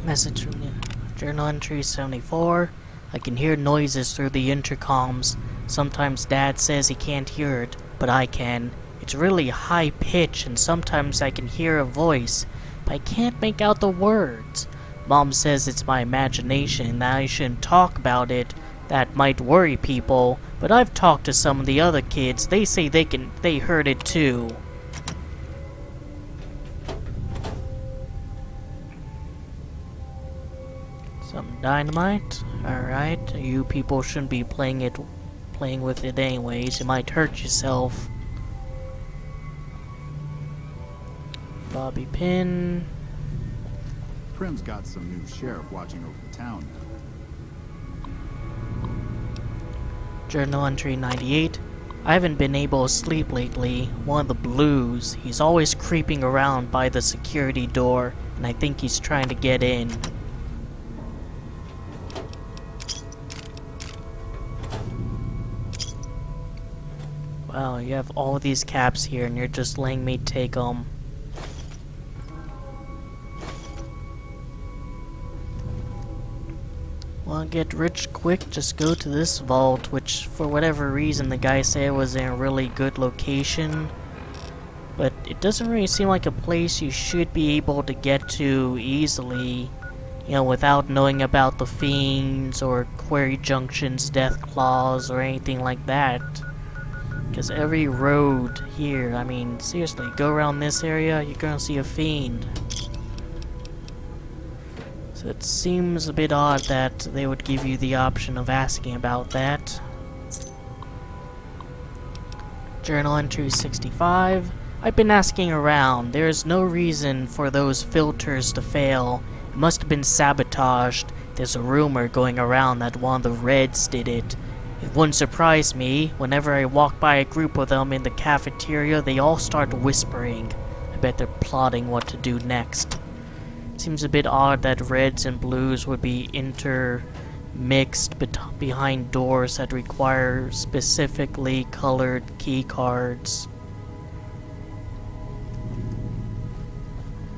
Message from the journal entry 74. I can hear noises through the intercoms. Sometimes Dad says he can't hear it, but I can. It's really high pitch, and sometimes I can hear a voice, but I can't make out the words. Mom says it's my imagination, that I shouldn't talk about it. That might worry people, but I've talked to some of the other kids. They say they heard it too. Some dynamite. Alright, you people shouldn't be playing with it anyways. You might hurt yourself. Bobby pin. Prim's got some new sheriff watching over the town now. Journal entry 98. I haven't been able to sleep lately. One of the blues. He's always creeping around by the security door, and I think he's trying to get in. Wow, you have all these caps here and you're just letting me take them. Want to get rich quick? Just go to this vault, which for whatever reason the guy said was in a really good location. But it doesn't really seem like a place you should be able to get to easily, you know, without knowing about the fiends or quarry junctions, deathclaws, or anything like that. Because every road here, I mean, seriously, go around this area, you're gonna see a fiend. So it seems a bit odd that they would give you the option of asking about that. Journal entry 65. I've been asking around. There is no reason for those filters to fail. It must have been sabotaged. There's a rumor going around that one of the Reds did it. It wouldn't surprise me. Whenever I walk by a group of them in the cafeteria, they all start whispering. I bet they're plotting what to do next. Seems a bit odd that reds and blues would be intermixed behind doors that require specifically colored key cards.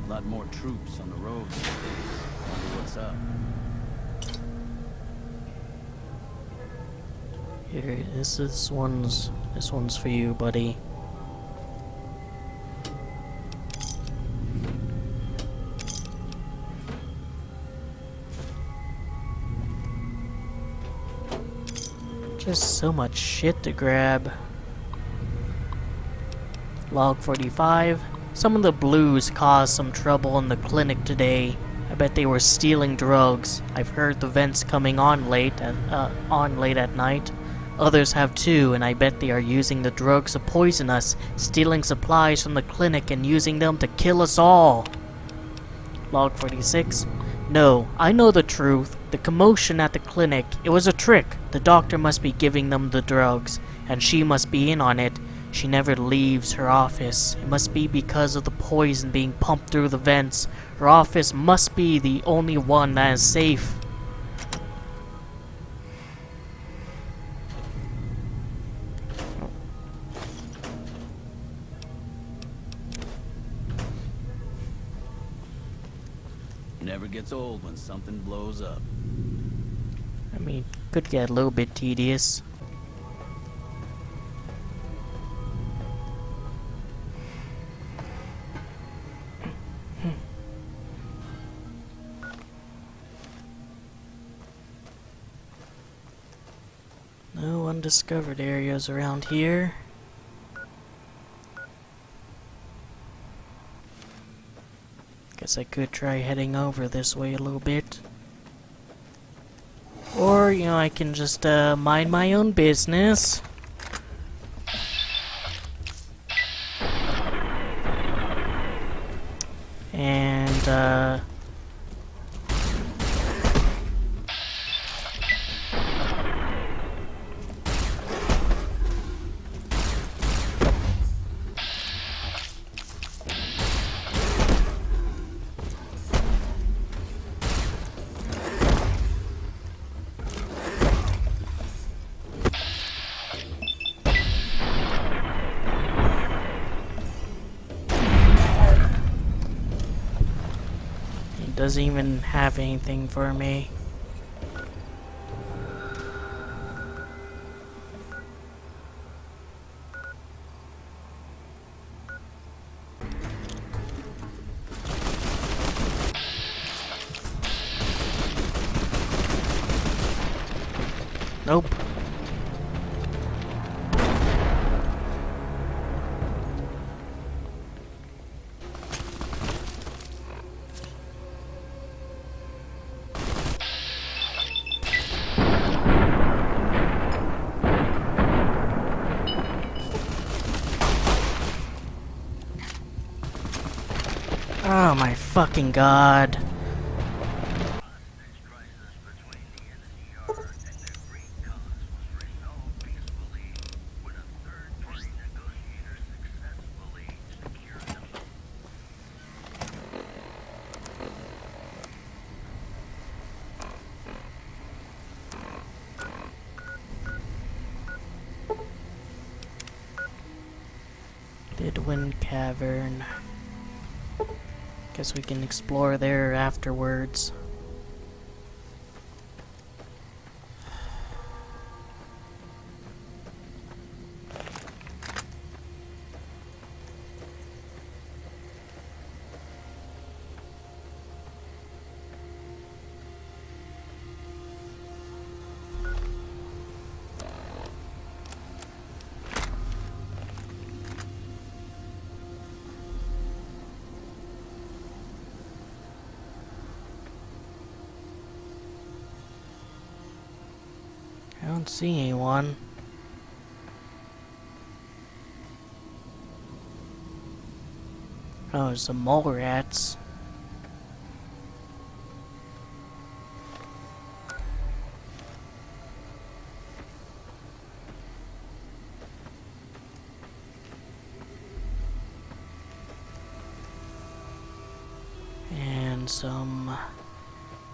A lot more troops on the road these days. Wonder what's up. Here, this one's for you, buddy. Just so much shit to grab. Log 45. Some of the blues caused some trouble in the clinic today. I bet they were stealing drugs. I've heard the vents coming on late at night. Others have too, and I bet they are using the drugs to poison us, stealing supplies from the clinic and using them to kill us all. Log 46. No, I know the truth. The commotion at the clinic, it was a trick. The doctor must be giving them the drugs, and she must be in on it. She never leaves her office. It must be because of the poison being pumped through the vents. Her office must be the only one that is safe. Never gets old when something blows up. I mean, could get a little bit tedious. No undiscovered areas around here. Guess I could try heading over this way a little bit. Or, you know, I can just mind my own business. And, doesn't even have anything for me. Nope. Oh my fucking god. Wind Cavern. Guess we can explore there afterwards. I don't see anyone. Oh, there's some mole rats. And some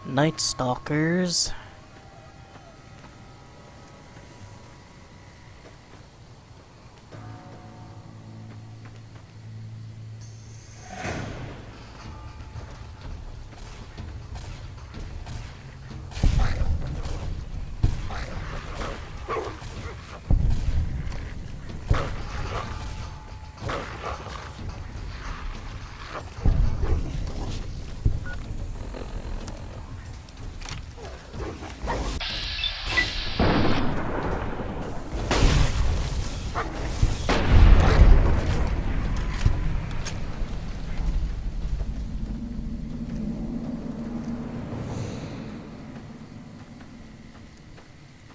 nightstalkers.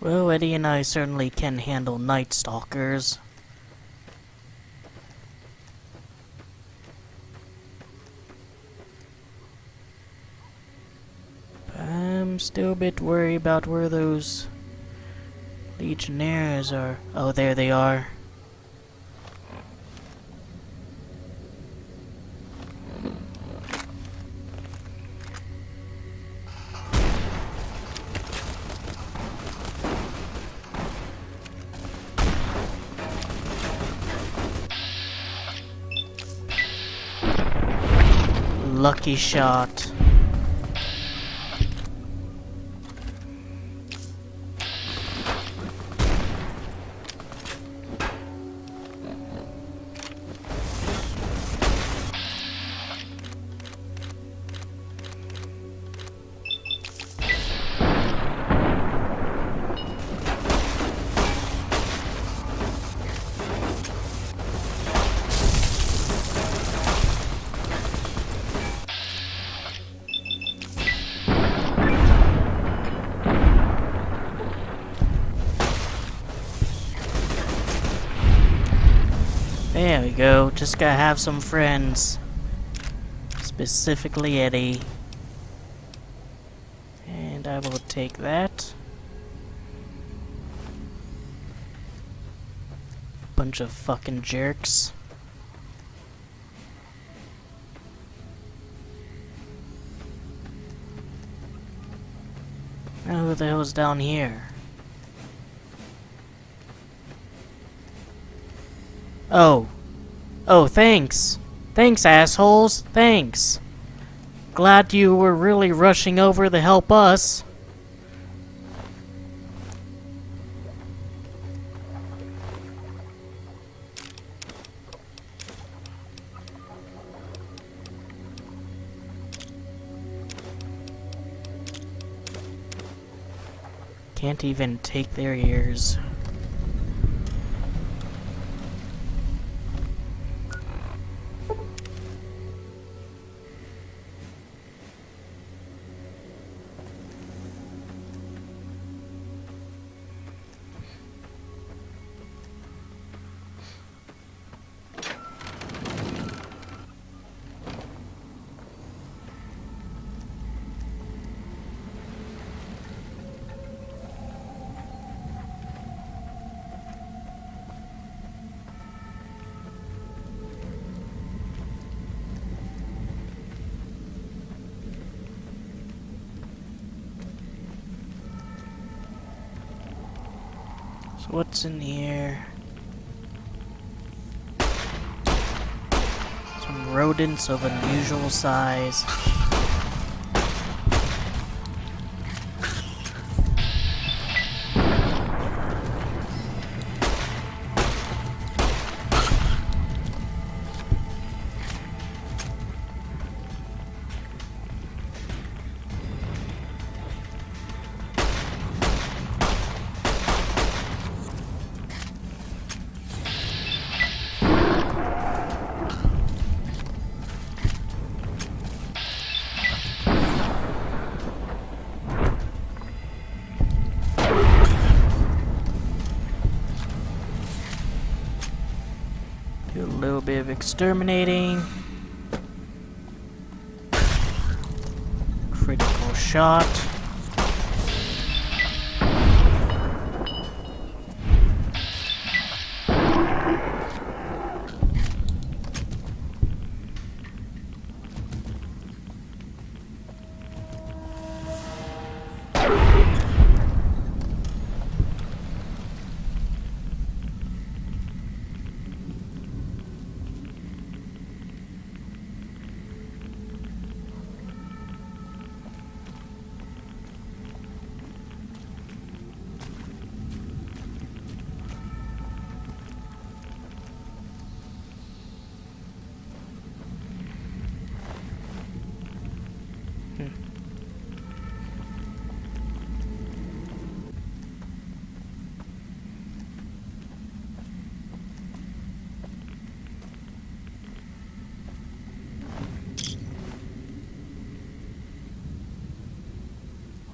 Well, Eddie and I certainly can handle nightstalkers. I'm still a bit worried about where those legionnaires are. Oh, there they are. Lucky shot. There we go, just gotta have some friends. Specifically Eddie. And I will take that. Bunch of fucking jerks. Now who the hell's down here? Oh. Oh, thanks. Thanks, assholes. Thanks. Glad you were really rushing over to help us. Can't even take their ears. So what's in here? rodents of unusual size. Do a little bit of exterminating. Critical shot.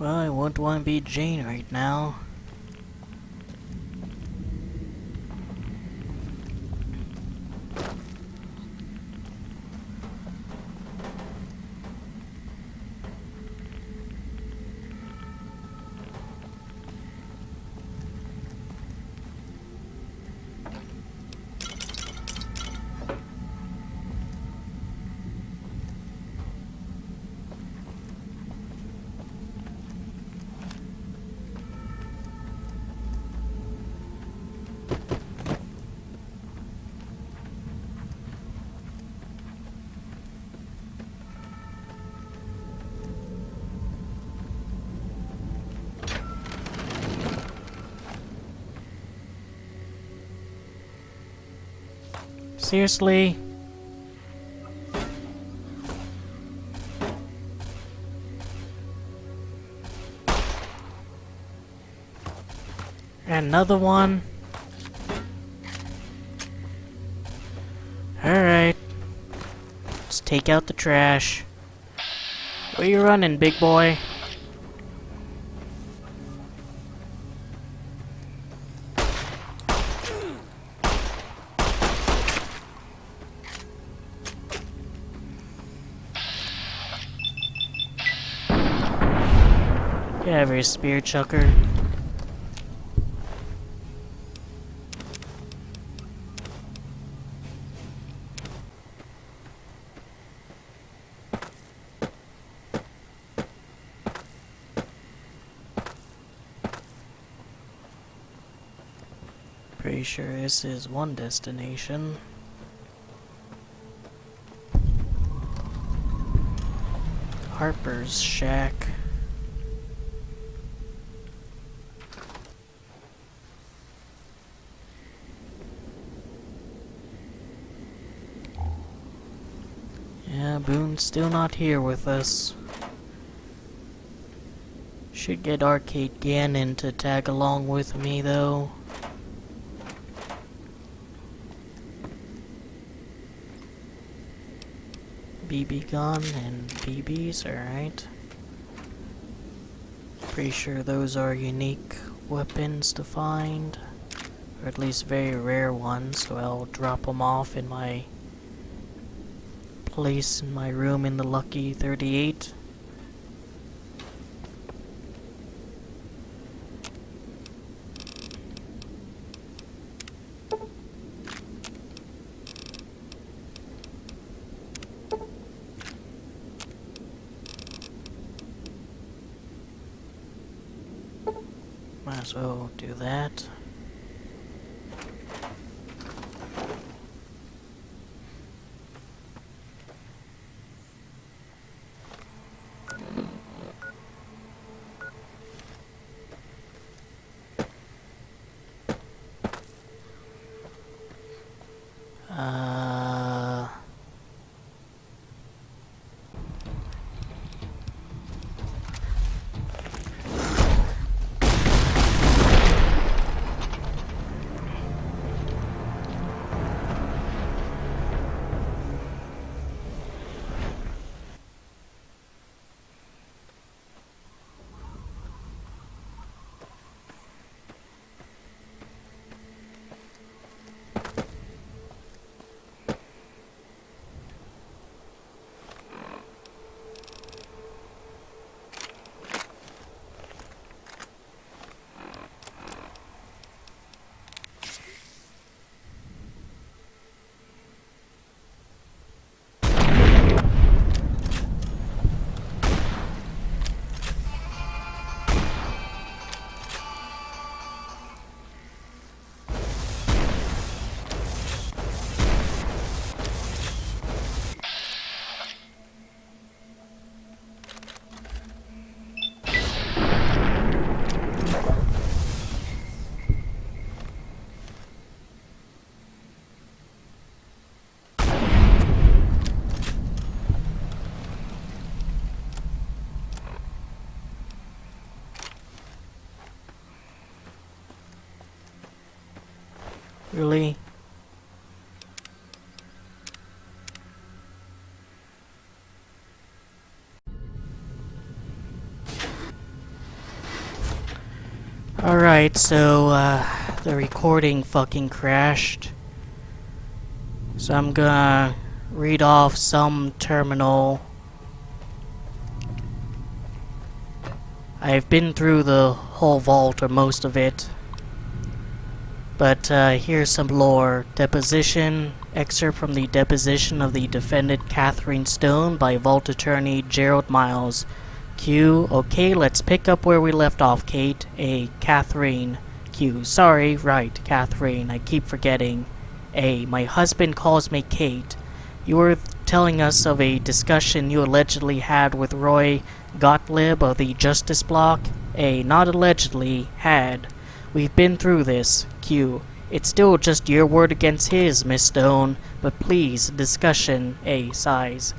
Well, I wouldn't want to be Jane right now. Seriously? Another one? Alright. Let's take out the trash. Where you running, big boy? Get out of here, spear chucker. Pretty sure this is one destination. Harper's shack. Yeah, Boone's still not here with us. Should get Arcade Gannon to tag along with me, though. BB gun and BBs, alright. Pretty sure those are unique weapons to find. Or at least very rare ones, so I'll drop them off in my place in my room in the Lucky 38. Might as well do that. Really? Alright, so, the recording fucking crashed. So I'm gonna read off some terminal. I've been through the whole vault, or most of it. But, here's some lore. Deposition. Excerpt from the deposition of the defendant Catherine Stone by Vault Attorney Gerald Miles. Q. Okay, let's pick up where we left off, Kate. A. Catherine. Q. Sorry, right, Catherine. I keep forgetting. A. My husband calls me Kate. You were telling us of a discussion you allegedly had with Roy Gottlieb of the Justice Block. A. Not allegedly. Had. We've been through this. Q. It's still just your word against his, Miss Stone. But please, discussion. A. Sighs.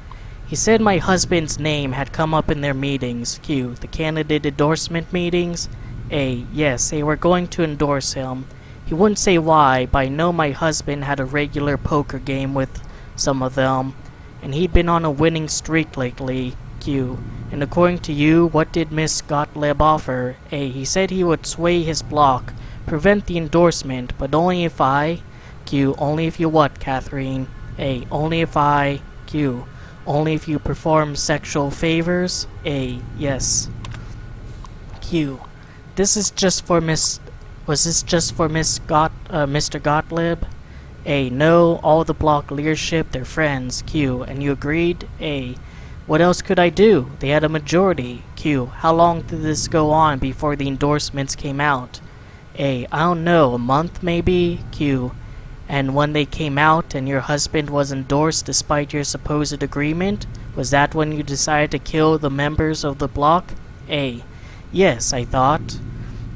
He said my husband's name had come up in their meetings. Q. The candidate endorsement meetings? A. Yes, they were going to endorse him. He wouldn't say why, but I know my husband had a regular poker game with some of them, and he'd been on a winning streak lately. Q. And according to you, what did Miss Gottlieb offer? A. He said he would sway his block, prevent the endorsement, but only if I... Q. Only if you what, Catherine? A. Only if I... Q. Only if you perform sexual favors? A. Yes. Q. This is just for Miss... Was this just for Mr. Gottlieb? A. No, all the block leadership, they're friends. Q. And you agreed? A. What else could I do? They had a majority. Q. How long did this go on before the endorsements came out? A. I don't know, a month maybe? Q. And when they came out and your husband was endorsed despite your supposed agreement, was that when you decided to kill the members of the block? A. Yes, I thought.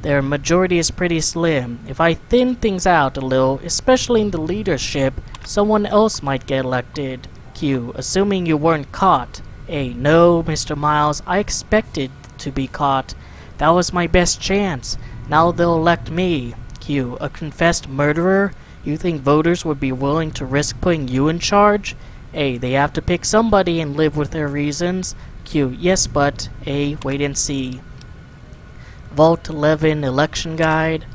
Their majority is pretty slim. If I thin things out a little, especially in the leadership, someone else might get elected. Q. Assuming you weren't caught. A. No, Mr. Miles, I expected to be caught. That was my best chance. Now they'll elect me. Q. A confessed murderer? You think voters would be willing to risk putting you in charge? A. They have to pick somebody and live with their reasons. Q. Yes, but... A. Wait and see. Vault 11 Election Guide.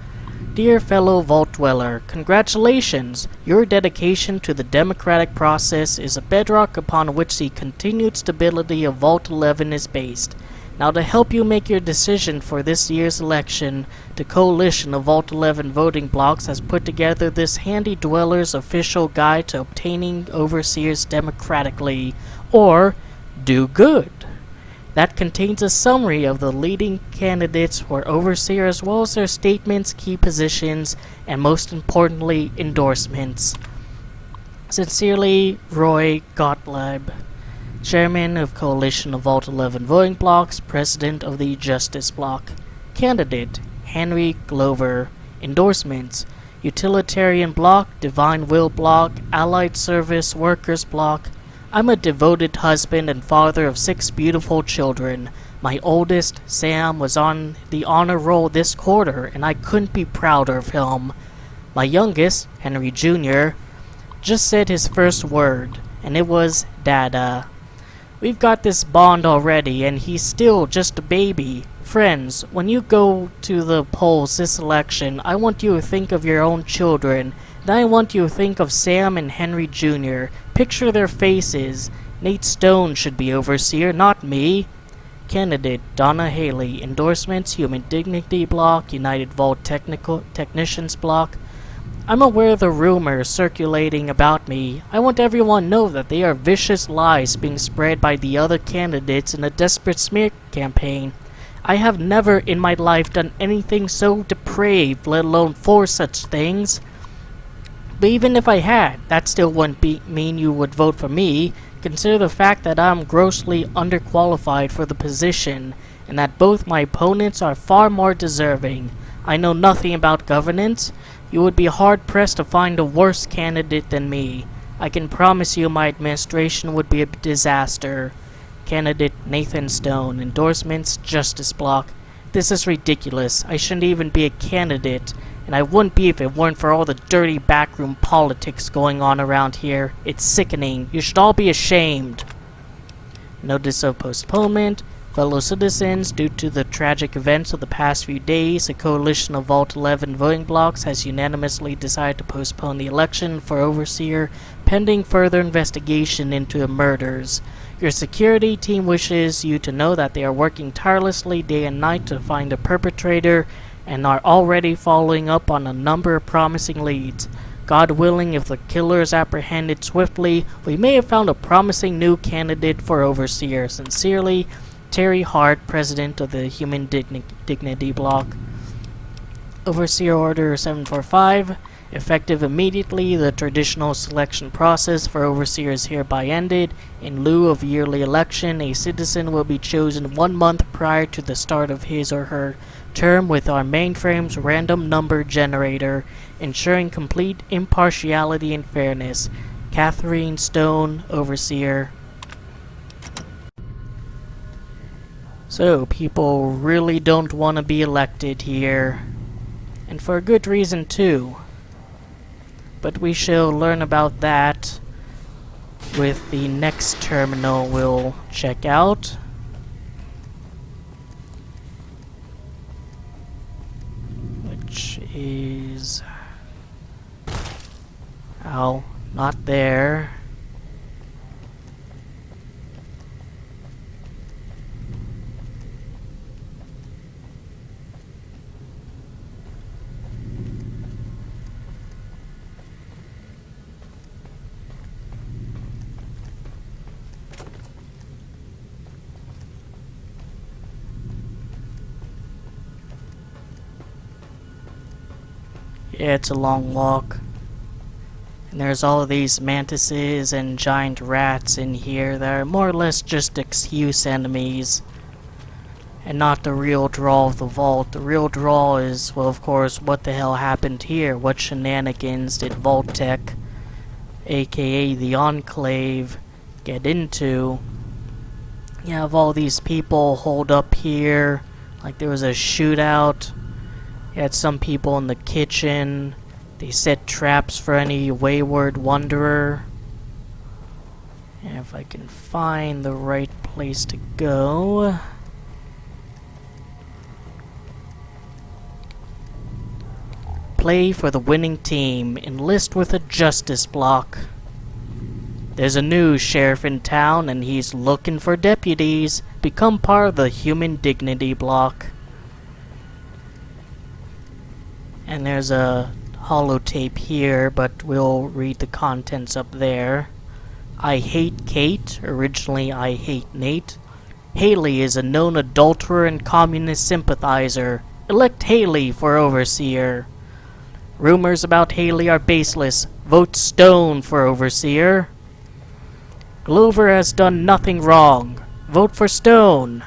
Dear fellow Vault Dweller, congratulations! Your dedication to the democratic process is a bedrock upon which the continued stability of Vault 11 is based. Now to help you make your decision for this year's election, the coalition of Vault 11 voting blocks has put together this handy dweller's official guide to obtaining overseers democratically, or do good. That contains a summary of the leading candidates for overseer as well as their statements, key positions, and most importantly, endorsements. Sincerely, Roy Gottlieb, Chairman of Coalition of Vault 11 Voting Blocks, President of the Justice Block. Candidate, Henry Glover. Endorsements, Utilitarian Block, Divine Will Block, Allied Service Workers Block. I'm a devoted husband and father of 6 beautiful children. My oldest, Sam, was on the honor roll this quarter, and I couldn't be prouder of him. My youngest, Henry Jr., just said his first word, and it was Dada. We've got this bond already, and he's still just a baby. Friends, when you go to the polls this election, I want you to think of your own children. Then I want you to think of Sam and Henry Jr. Picture their faces. Nate Stone should be overseer, not me. Candidate, Donna Haley. Endorsements, Human Dignity Block, United Vault Technicians Block. I'm aware of the rumors circulating about me. I want everyone to know that they are vicious lies being spread by the other candidates in a desperate smear campaign. I have never in my life done anything so depraved, let alone for such things. But even if I had, that still wouldn't mean you would vote for me. Consider the fact that I'm grossly underqualified for the position, and that both my opponents are far more deserving. I know nothing about governance. You would be hard-pressed to find a worse candidate than me. I can promise you my administration would be a disaster. Candidate Nathan Stone. Endorsements, Justice Block. This is ridiculous. I shouldn't even be a candidate. And I wouldn't be if it weren't for all the dirty backroom politics going on around here. It's sickening. You should all be ashamed. Notice of postponement. Fellow citizens, due to the tragic events of the past few days, a coalition of Vault 11 voting blocks has unanimously decided to postpone the election for Overseer pending further investigation into the murders. Your security team wishes you to know that they are working tirelessly day and night to find the perpetrator and are already following up on a number of promising leads. God willing, if the killer is apprehended swiftly, we may have found a promising new candidate for Overseer. Sincerely, Terry Hart, President of the Human Dignity Block. Overseer Order 745. Effective immediately, the traditional selection process for Overseer is hereby ended. In lieu of yearly election, a citizen will be chosen 1 month prior to the start of his or her term with our mainframe's random number generator, ensuring complete impartiality and fairness. Catherine Stone, Overseer. So, people really don't want to be elected here. And for a good reason, too. But we shall learn about that with the next terminal we'll check out. Which is... oh, not there. Yeah, it's a long walk. And there's all of these mantises and giant rats in here that are more or less just excuse enemies. And not the real draw of the vault. The real draw is, well, of course, what the hell happened here? What shenanigans did Vault Tech, aka the Enclave, get into? You have all these people holed up here, like there was a shootout. You had some people in the kitchen. They set traps for any wayward wanderer. And if I can find the right place to go... play for the winning team. Enlist with a justice block. There's a new sheriff in town and he's looking for deputies. Become part of the Human Dignity Block. And there's a holotape here, but we'll read the contents up there. I hate Kate. Originally, I hate Nate. Haley is a known adulterer and communist sympathizer. Elect Haley for Overseer. Rumors about Haley are baseless. Vote Stone for Overseer. Glover has done nothing wrong. Vote for Stone.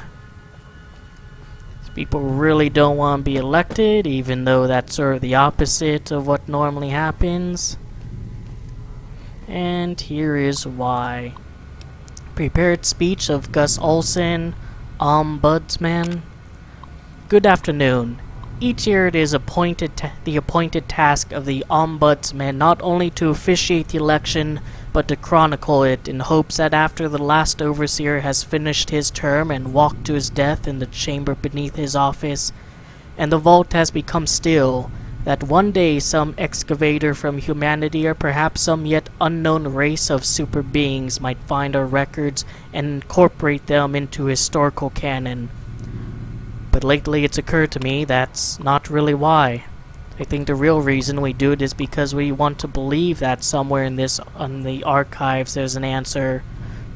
People really don't want to be elected, even though that's sort of the opposite of what normally happens. And here is why. Prepared speech of Gus Olson, Ombudsman. Good afternoon. Each year it is the appointed task of the Ombudsman not only to officiate the election, but to chronicle it in hopes that after the last Overseer has finished his term and walked to his death in the chamber beneath his office, and the vault has become still, that one day some excavator from humanity or perhaps some yet unknown race of super beings might find our records and incorporate them into historical canon. But lately it's occurred to me that's not really why. I think the real reason we do it is because we want to believe that somewhere in the archives there's an answer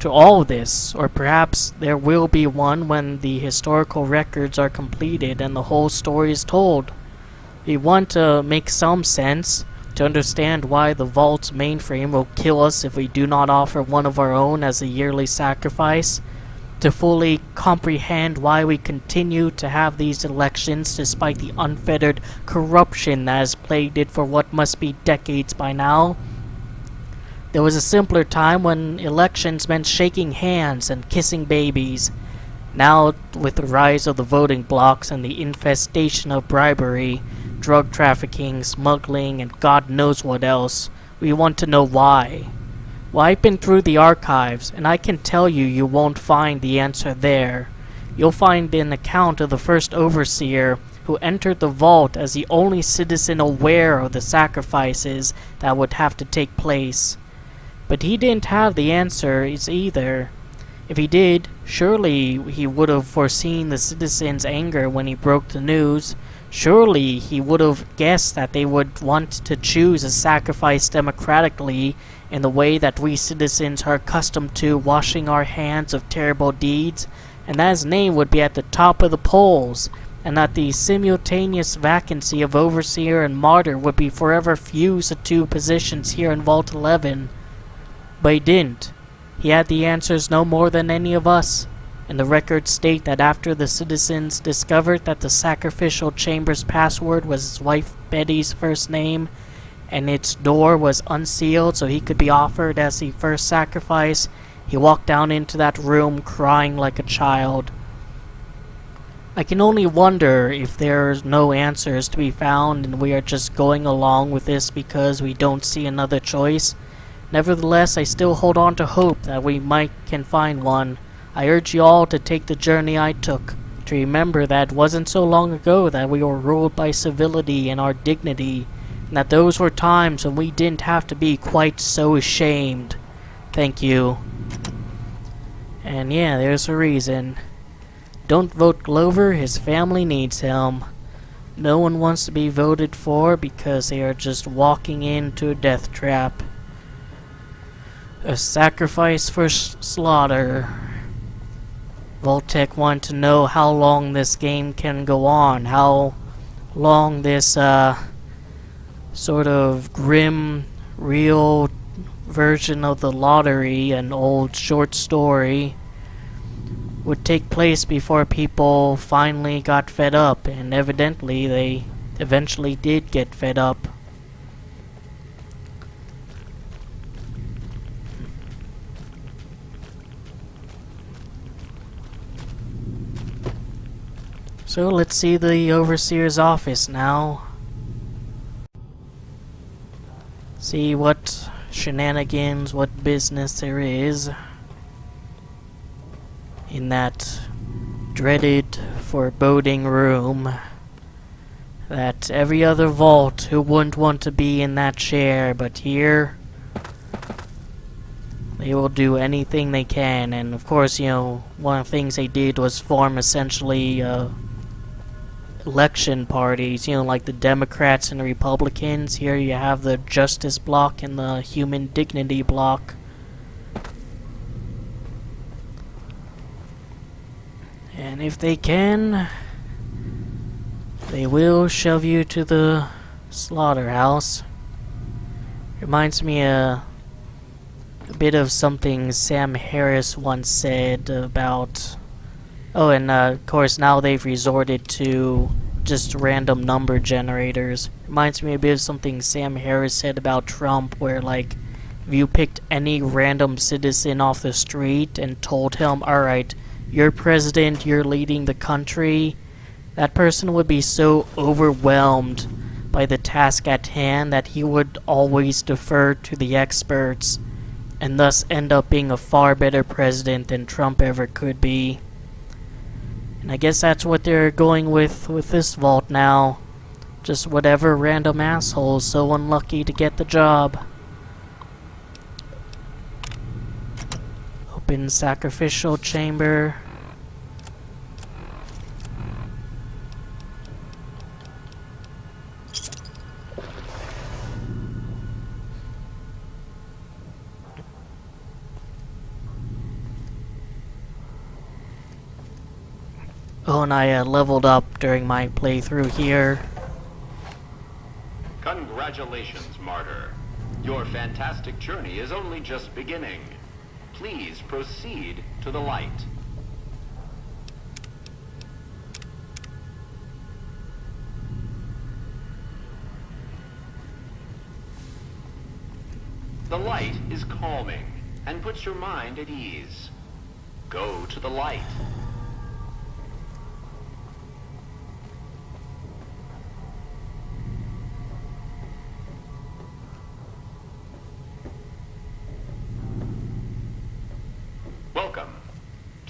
to all this, or perhaps there will be one when the historical records are completed and the whole story is told. We want to make some sense, to understand why the vault's mainframe will kill us if we do not offer one of our own as a yearly sacrifice, to fully comprehend why we continue to have these elections despite the unfettered corruption that has plagued it for what must be decades by now. There was a simpler time when elections meant shaking hands and kissing babies. Now, with the rise of the voting blocks and the infestation of bribery, drug trafficking, smuggling, and God knows what else. We want to know why. Well, I've been through the archives, and I can tell you you won't find the answer there. You'll find an account of the first overseer who entered the vault as the only citizen aware of the sacrifices that would have to take place. But he didn't have the answers either. If he did, surely he would have foreseen the citizens' anger when he broke the news. Surely he would have guessed that they would want to choose a sacrifice democratically in the way that we citizens are accustomed to, washing our hands of terrible deeds, and that his name would be at the top of the polls, and that the simultaneous vacancy of overseer and martyr would be forever fused to two positions here in Vault 11. But he didn't. He had the answers no more than any of us, and the records state that after the citizens discovered that the sacrificial chamber's password was his wife Betty's first name, and its door was unsealed so he could be offered as the first sacrifice, he walked down into that room crying like a child. I can only wonder if there's no answers to be found and we are just going along with this because we don't see another choice. Nevertheless, I still hold on to hope that we can find one. I urge you all to take the journey I took, to remember that it wasn't so long ago that we were ruled by civility and our dignity, and that those were times when we didn't have to be quite so ashamed. Thank you. And yeah, there's a reason. Don't vote Glover, his family needs him. No one wants to be voted for because they are just walking into a death trap. A sacrifice for slaughter. Voltec want to know how long this game can go on, how long this sort of grim, real version of the lottery, an old short story, would take place before people finally got fed up, and evidently they eventually did get fed up. So let's see the overseer's office now. See what shenanigans, what business there is in that dreaded, foreboding room. That every other vault who wouldn't want to be in that chair, but here they will do anything they can. And of course, you know, one of the things they did was form essentially election parties, you know, like the Democrats and the Republicans. Here you have the Justice Bloc and the Human Dignity Bloc. And if they can, they will shove you to the slaughterhouse. Reminds me a bit of something Sam Harris once said about... Oh, and of course now they've resorted to just random number generators. Reminds me a bit of something Sam Harris said about Trump, where like, if you picked any random citizen off the street and told him, alright, you're president, you're leading the country, that person would be so overwhelmed by the task at hand that he would always defer to the experts, and thus end up being a far better president than Trump ever could be. And I guess that's what they're going with this vault now. Just whatever random asshole's so unlucky to get the job. Open sacrificial chamber. Oh, and I leveled up during my playthrough here. Congratulations, Martyr. Your fantastic journey is only just beginning. Please proceed to the light. The light is calming and puts your mind at ease. Go to the light.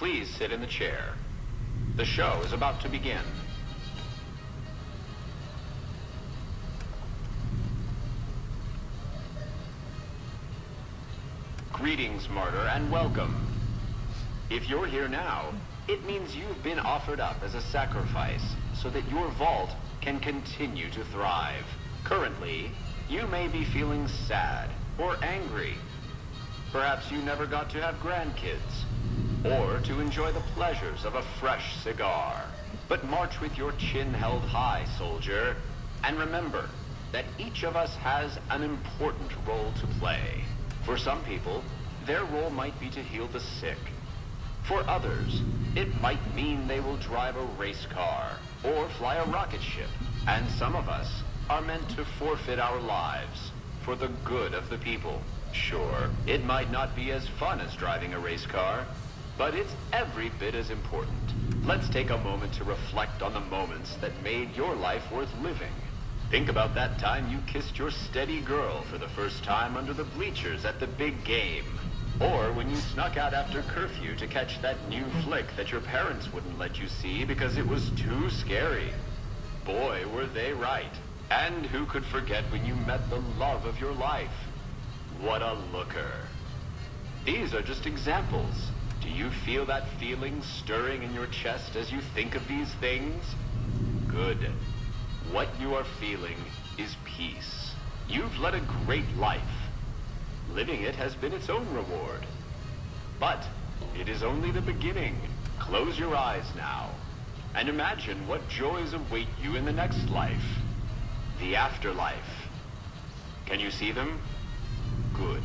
please sit in the chair. The show is about to begin. Greetings, martyr, and welcome. If you're here now, it means you've been offered up as a sacrifice so that your vault can continue to thrive. Currently, you may be feeling sad or angry. Perhaps you never got to have grandkids, or to enjoy the pleasures of a fresh cigar. But march with your chin held high, soldier, and remember that each of us has an important role to play. For some people, their role might be to heal the sick. For others, it might mean they will drive a race car or fly a rocket ship. And some of us are meant to forfeit our lives for the good of the people. Sure, it might not be as fun as driving a race car, but it's every bit as important. Let's take a moment to reflect on the moments that made your life worth living. Think about that time you kissed your steady girl for the first time under the bleachers at the big game. Or when you snuck out after curfew to catch that new flick that your parents wouldn't let you see because it was too scary. Boy, were they right. And who could forget when you met the love of your life? What a looker. These are just examples. Do you feel that feeling stirring in your chest as you think of these things? Good. What you are feeling is peace. You've led a great life. Living it has been its own reward. But it is only the beginning. Close your eyes now, and imagine what joys await you in the next life. The afterlife. Can you see them? Good.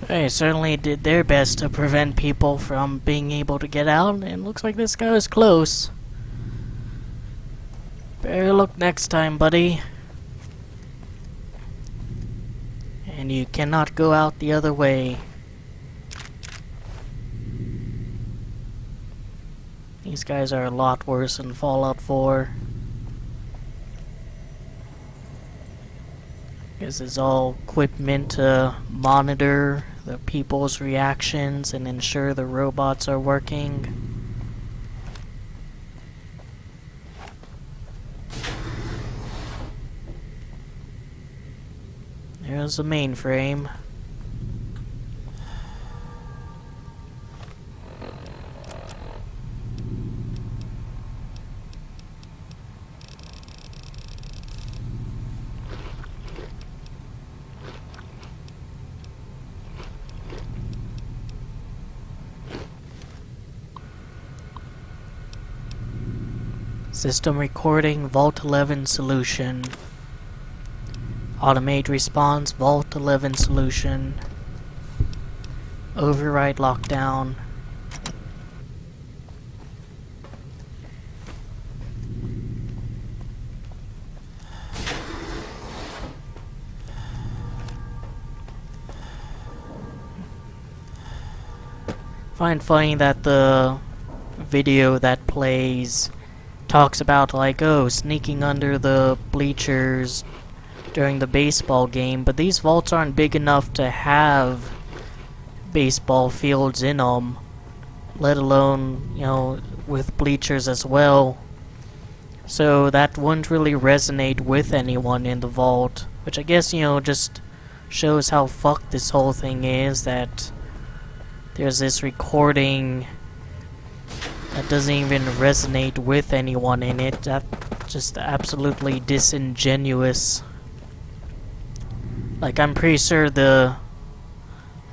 They certainly did their best to prevent people from being able to get out, and looks like this guy is close. Better look next time, buddy. And you cannot go out the other way. These guys are a lot worse than Fallout 4. This is all equipment to monitor the people's reactions and ensure the robots are working. There's the mainframe. System recording, Vault 11 solution. Automate response, Vault 11 solution. Override lockdown. Find funny that the video that plays talks about like, oh, sneaking under the bleachers during the baseball game, but these vaults aren't big enough to have baseball fields in them, let alone, you know, with bleachers as well. So that wouldn't really resonate with anyone in the vault, which I guess, you know, just shows how fucked this whole thing is, that there's this recording That doesn't even resonate with anyone in it. That's just absolutely disingenuous. Like, I'm pretty sure the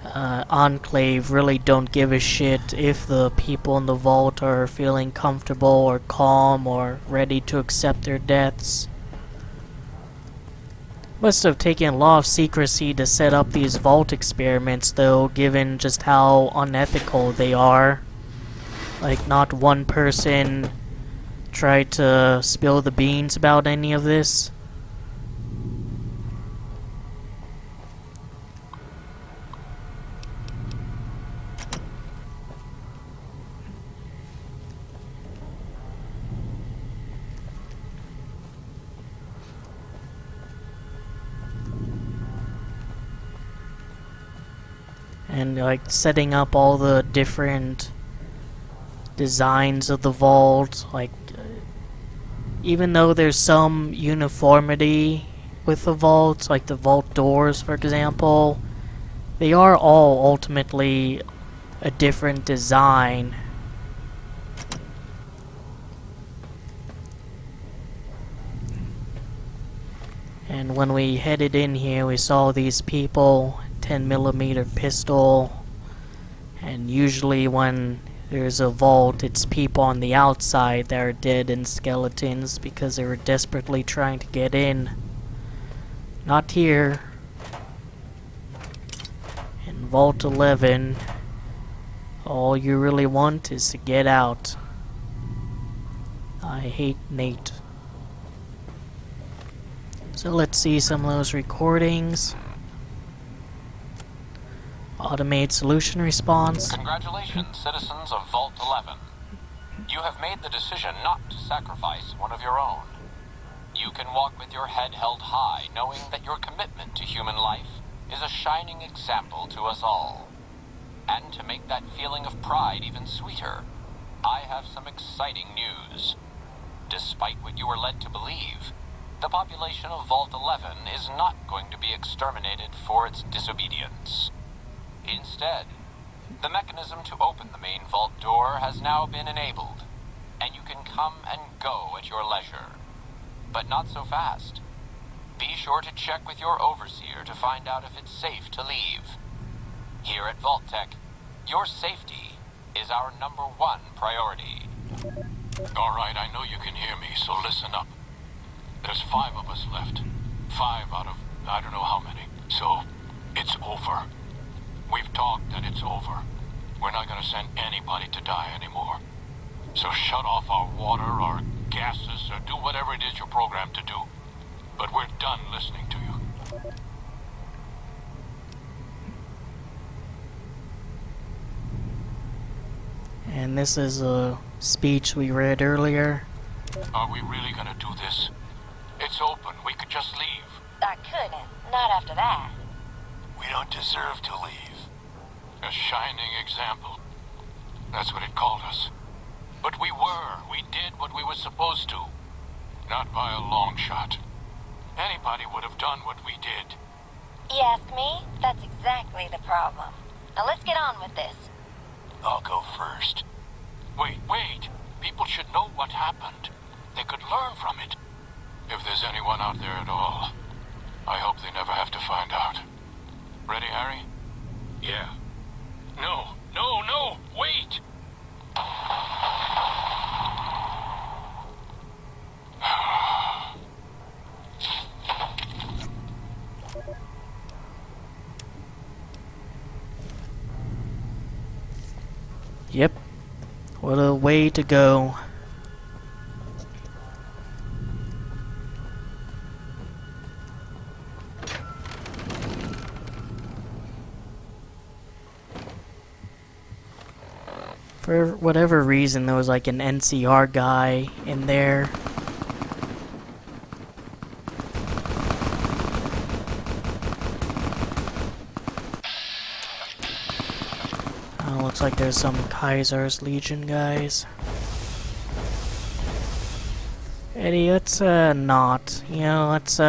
Enclave really don't give a shit if the people in the vault are feeling comfortable or calm or ready to accept their deaths. Must have taken a lot of secrecy to set up these vault experiments, though, given just how unethical they are. Like, not one person tried to spill the beans about any of this. And like setting up all the different designs of the vault, like even though there's some uniformity with the vaults, like the vault doors for example, they are all ultimately a different design. And when we headed in here, we saw these people, 10mm pistol, and usually when there's a vault, it's people on the outside that are dead and skeletons because they were desperately trying to get in. Not here. In Vault 11, all you really want is to get out. I hate Nate. So let's see some of those recordings. Automate solution response. Congratulations, citizens of Vault 11. You have made the decision not to sacrifice one of your own. You can walk with your head held high, knowing that your commitment to human life is a shining example to us all. And to make that feeling of pride even sweeter, I have some exciting news. Despite what you were led to believe, the population of Vault 11 is not going to be exterminated for its disobedience. Instead, the mechanism to open the main vault door has now been enabled, and you can come and go at your leisure. But not so fast. Be sure to check with your overseer to find out if it's safe to leave. Here at Vault Tech, your safety is our #1 priority. All right, I know you can hear me, so listen up. There's 5 of us left. 5 out of I don't know how many. So, it's over. We've talked and it's over. We're not gonna send anybody to die anymore. So shut off our water, our gases, or do whatever it is you're programmed to do. But we're done listening to you. And this is a speech we read earlier. Are we really gonna do this? It's open. We could just leave. I couldn't. Not after that. We don't deserve to leave. A shining example. That's what it called us. But we were. We did what we were supposed to. Not by a long shot. Anybody would have done what we did. You ask me? That's exactly the problem. Now let's get on with this. I'll go first. Wait. People should know what happened. They could learn from it. If there's anyone out there at all, I hope they never have to find out. Ready, Harry? Yeah. No, wait! Yep. What a way to go. For whatever reason, there was like an NCR guy in there. Looks like there's some Kaiser's Legion guys. Eddie, let's not. You know, let's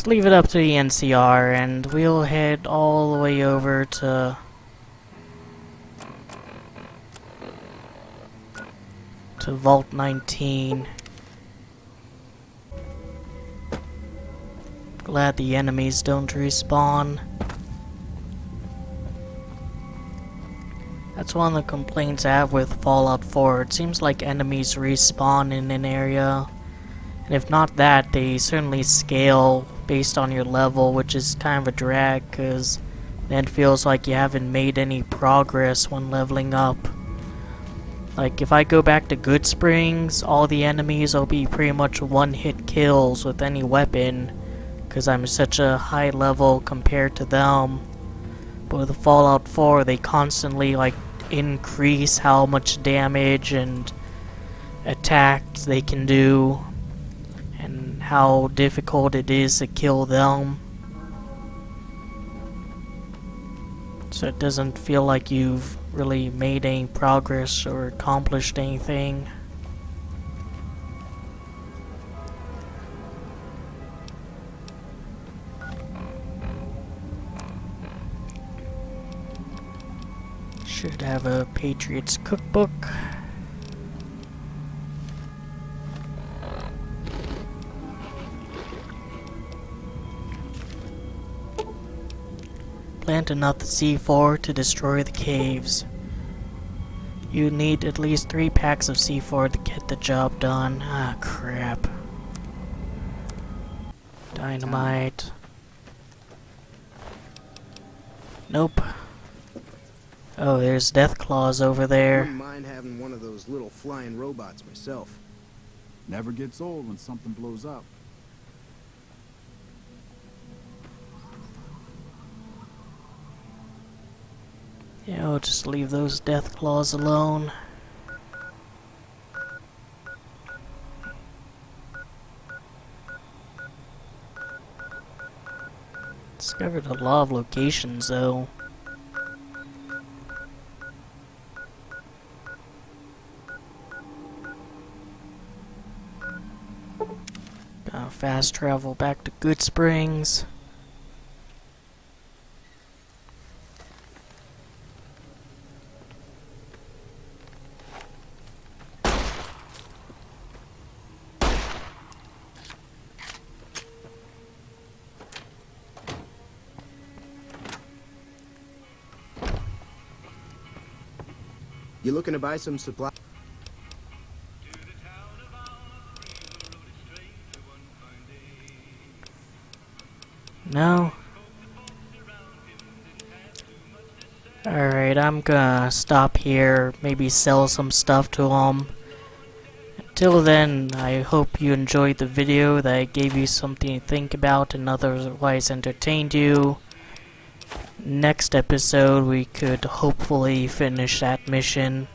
leave it up to the NCR, and we'll head all the way over to to Vault 19. Glad the enemies don't respawn. That's one of the complaints I have with Fallout 4. It seems like enemies respawn in an area. And if not that, they certainly scale based on your level, which is kind of a drag, because then it feels like you haven't made any progress when leveling up. Like, if I go back to Good Springs, all the enemies will be pretty much one-hit kills with any weapon, because I'm such a high level compared to them. But with Fallout 4, they constantly, like, increase how much damage and attacks they can do, and how difficult it is to kill them. So it doesn't feel like you've really made any progress or accomplished anything. Should have a Patriots cookbook. Plant enough C4 to destroy the caves. You need at least 3 packs of C4 to get the job done. Ah, crap. Dynamite. Nope. Oh, there's deathclaws over there. Wouldn't mind having one of those little flying robots myself. Never gets old when something blows up. Yeah, I'll just leave those deathclaws alone. Discovered a lot of locations though. Gotta fast travel back to Good Springs. You looking to buy some supply? No? Alright, I'm gonna stop here, maybe sell some stuff to them. Until then, I hope you enjoyed the video, that I gave you something to think about and otherwise entertained you. Next episode, we could hopefully finish that mission.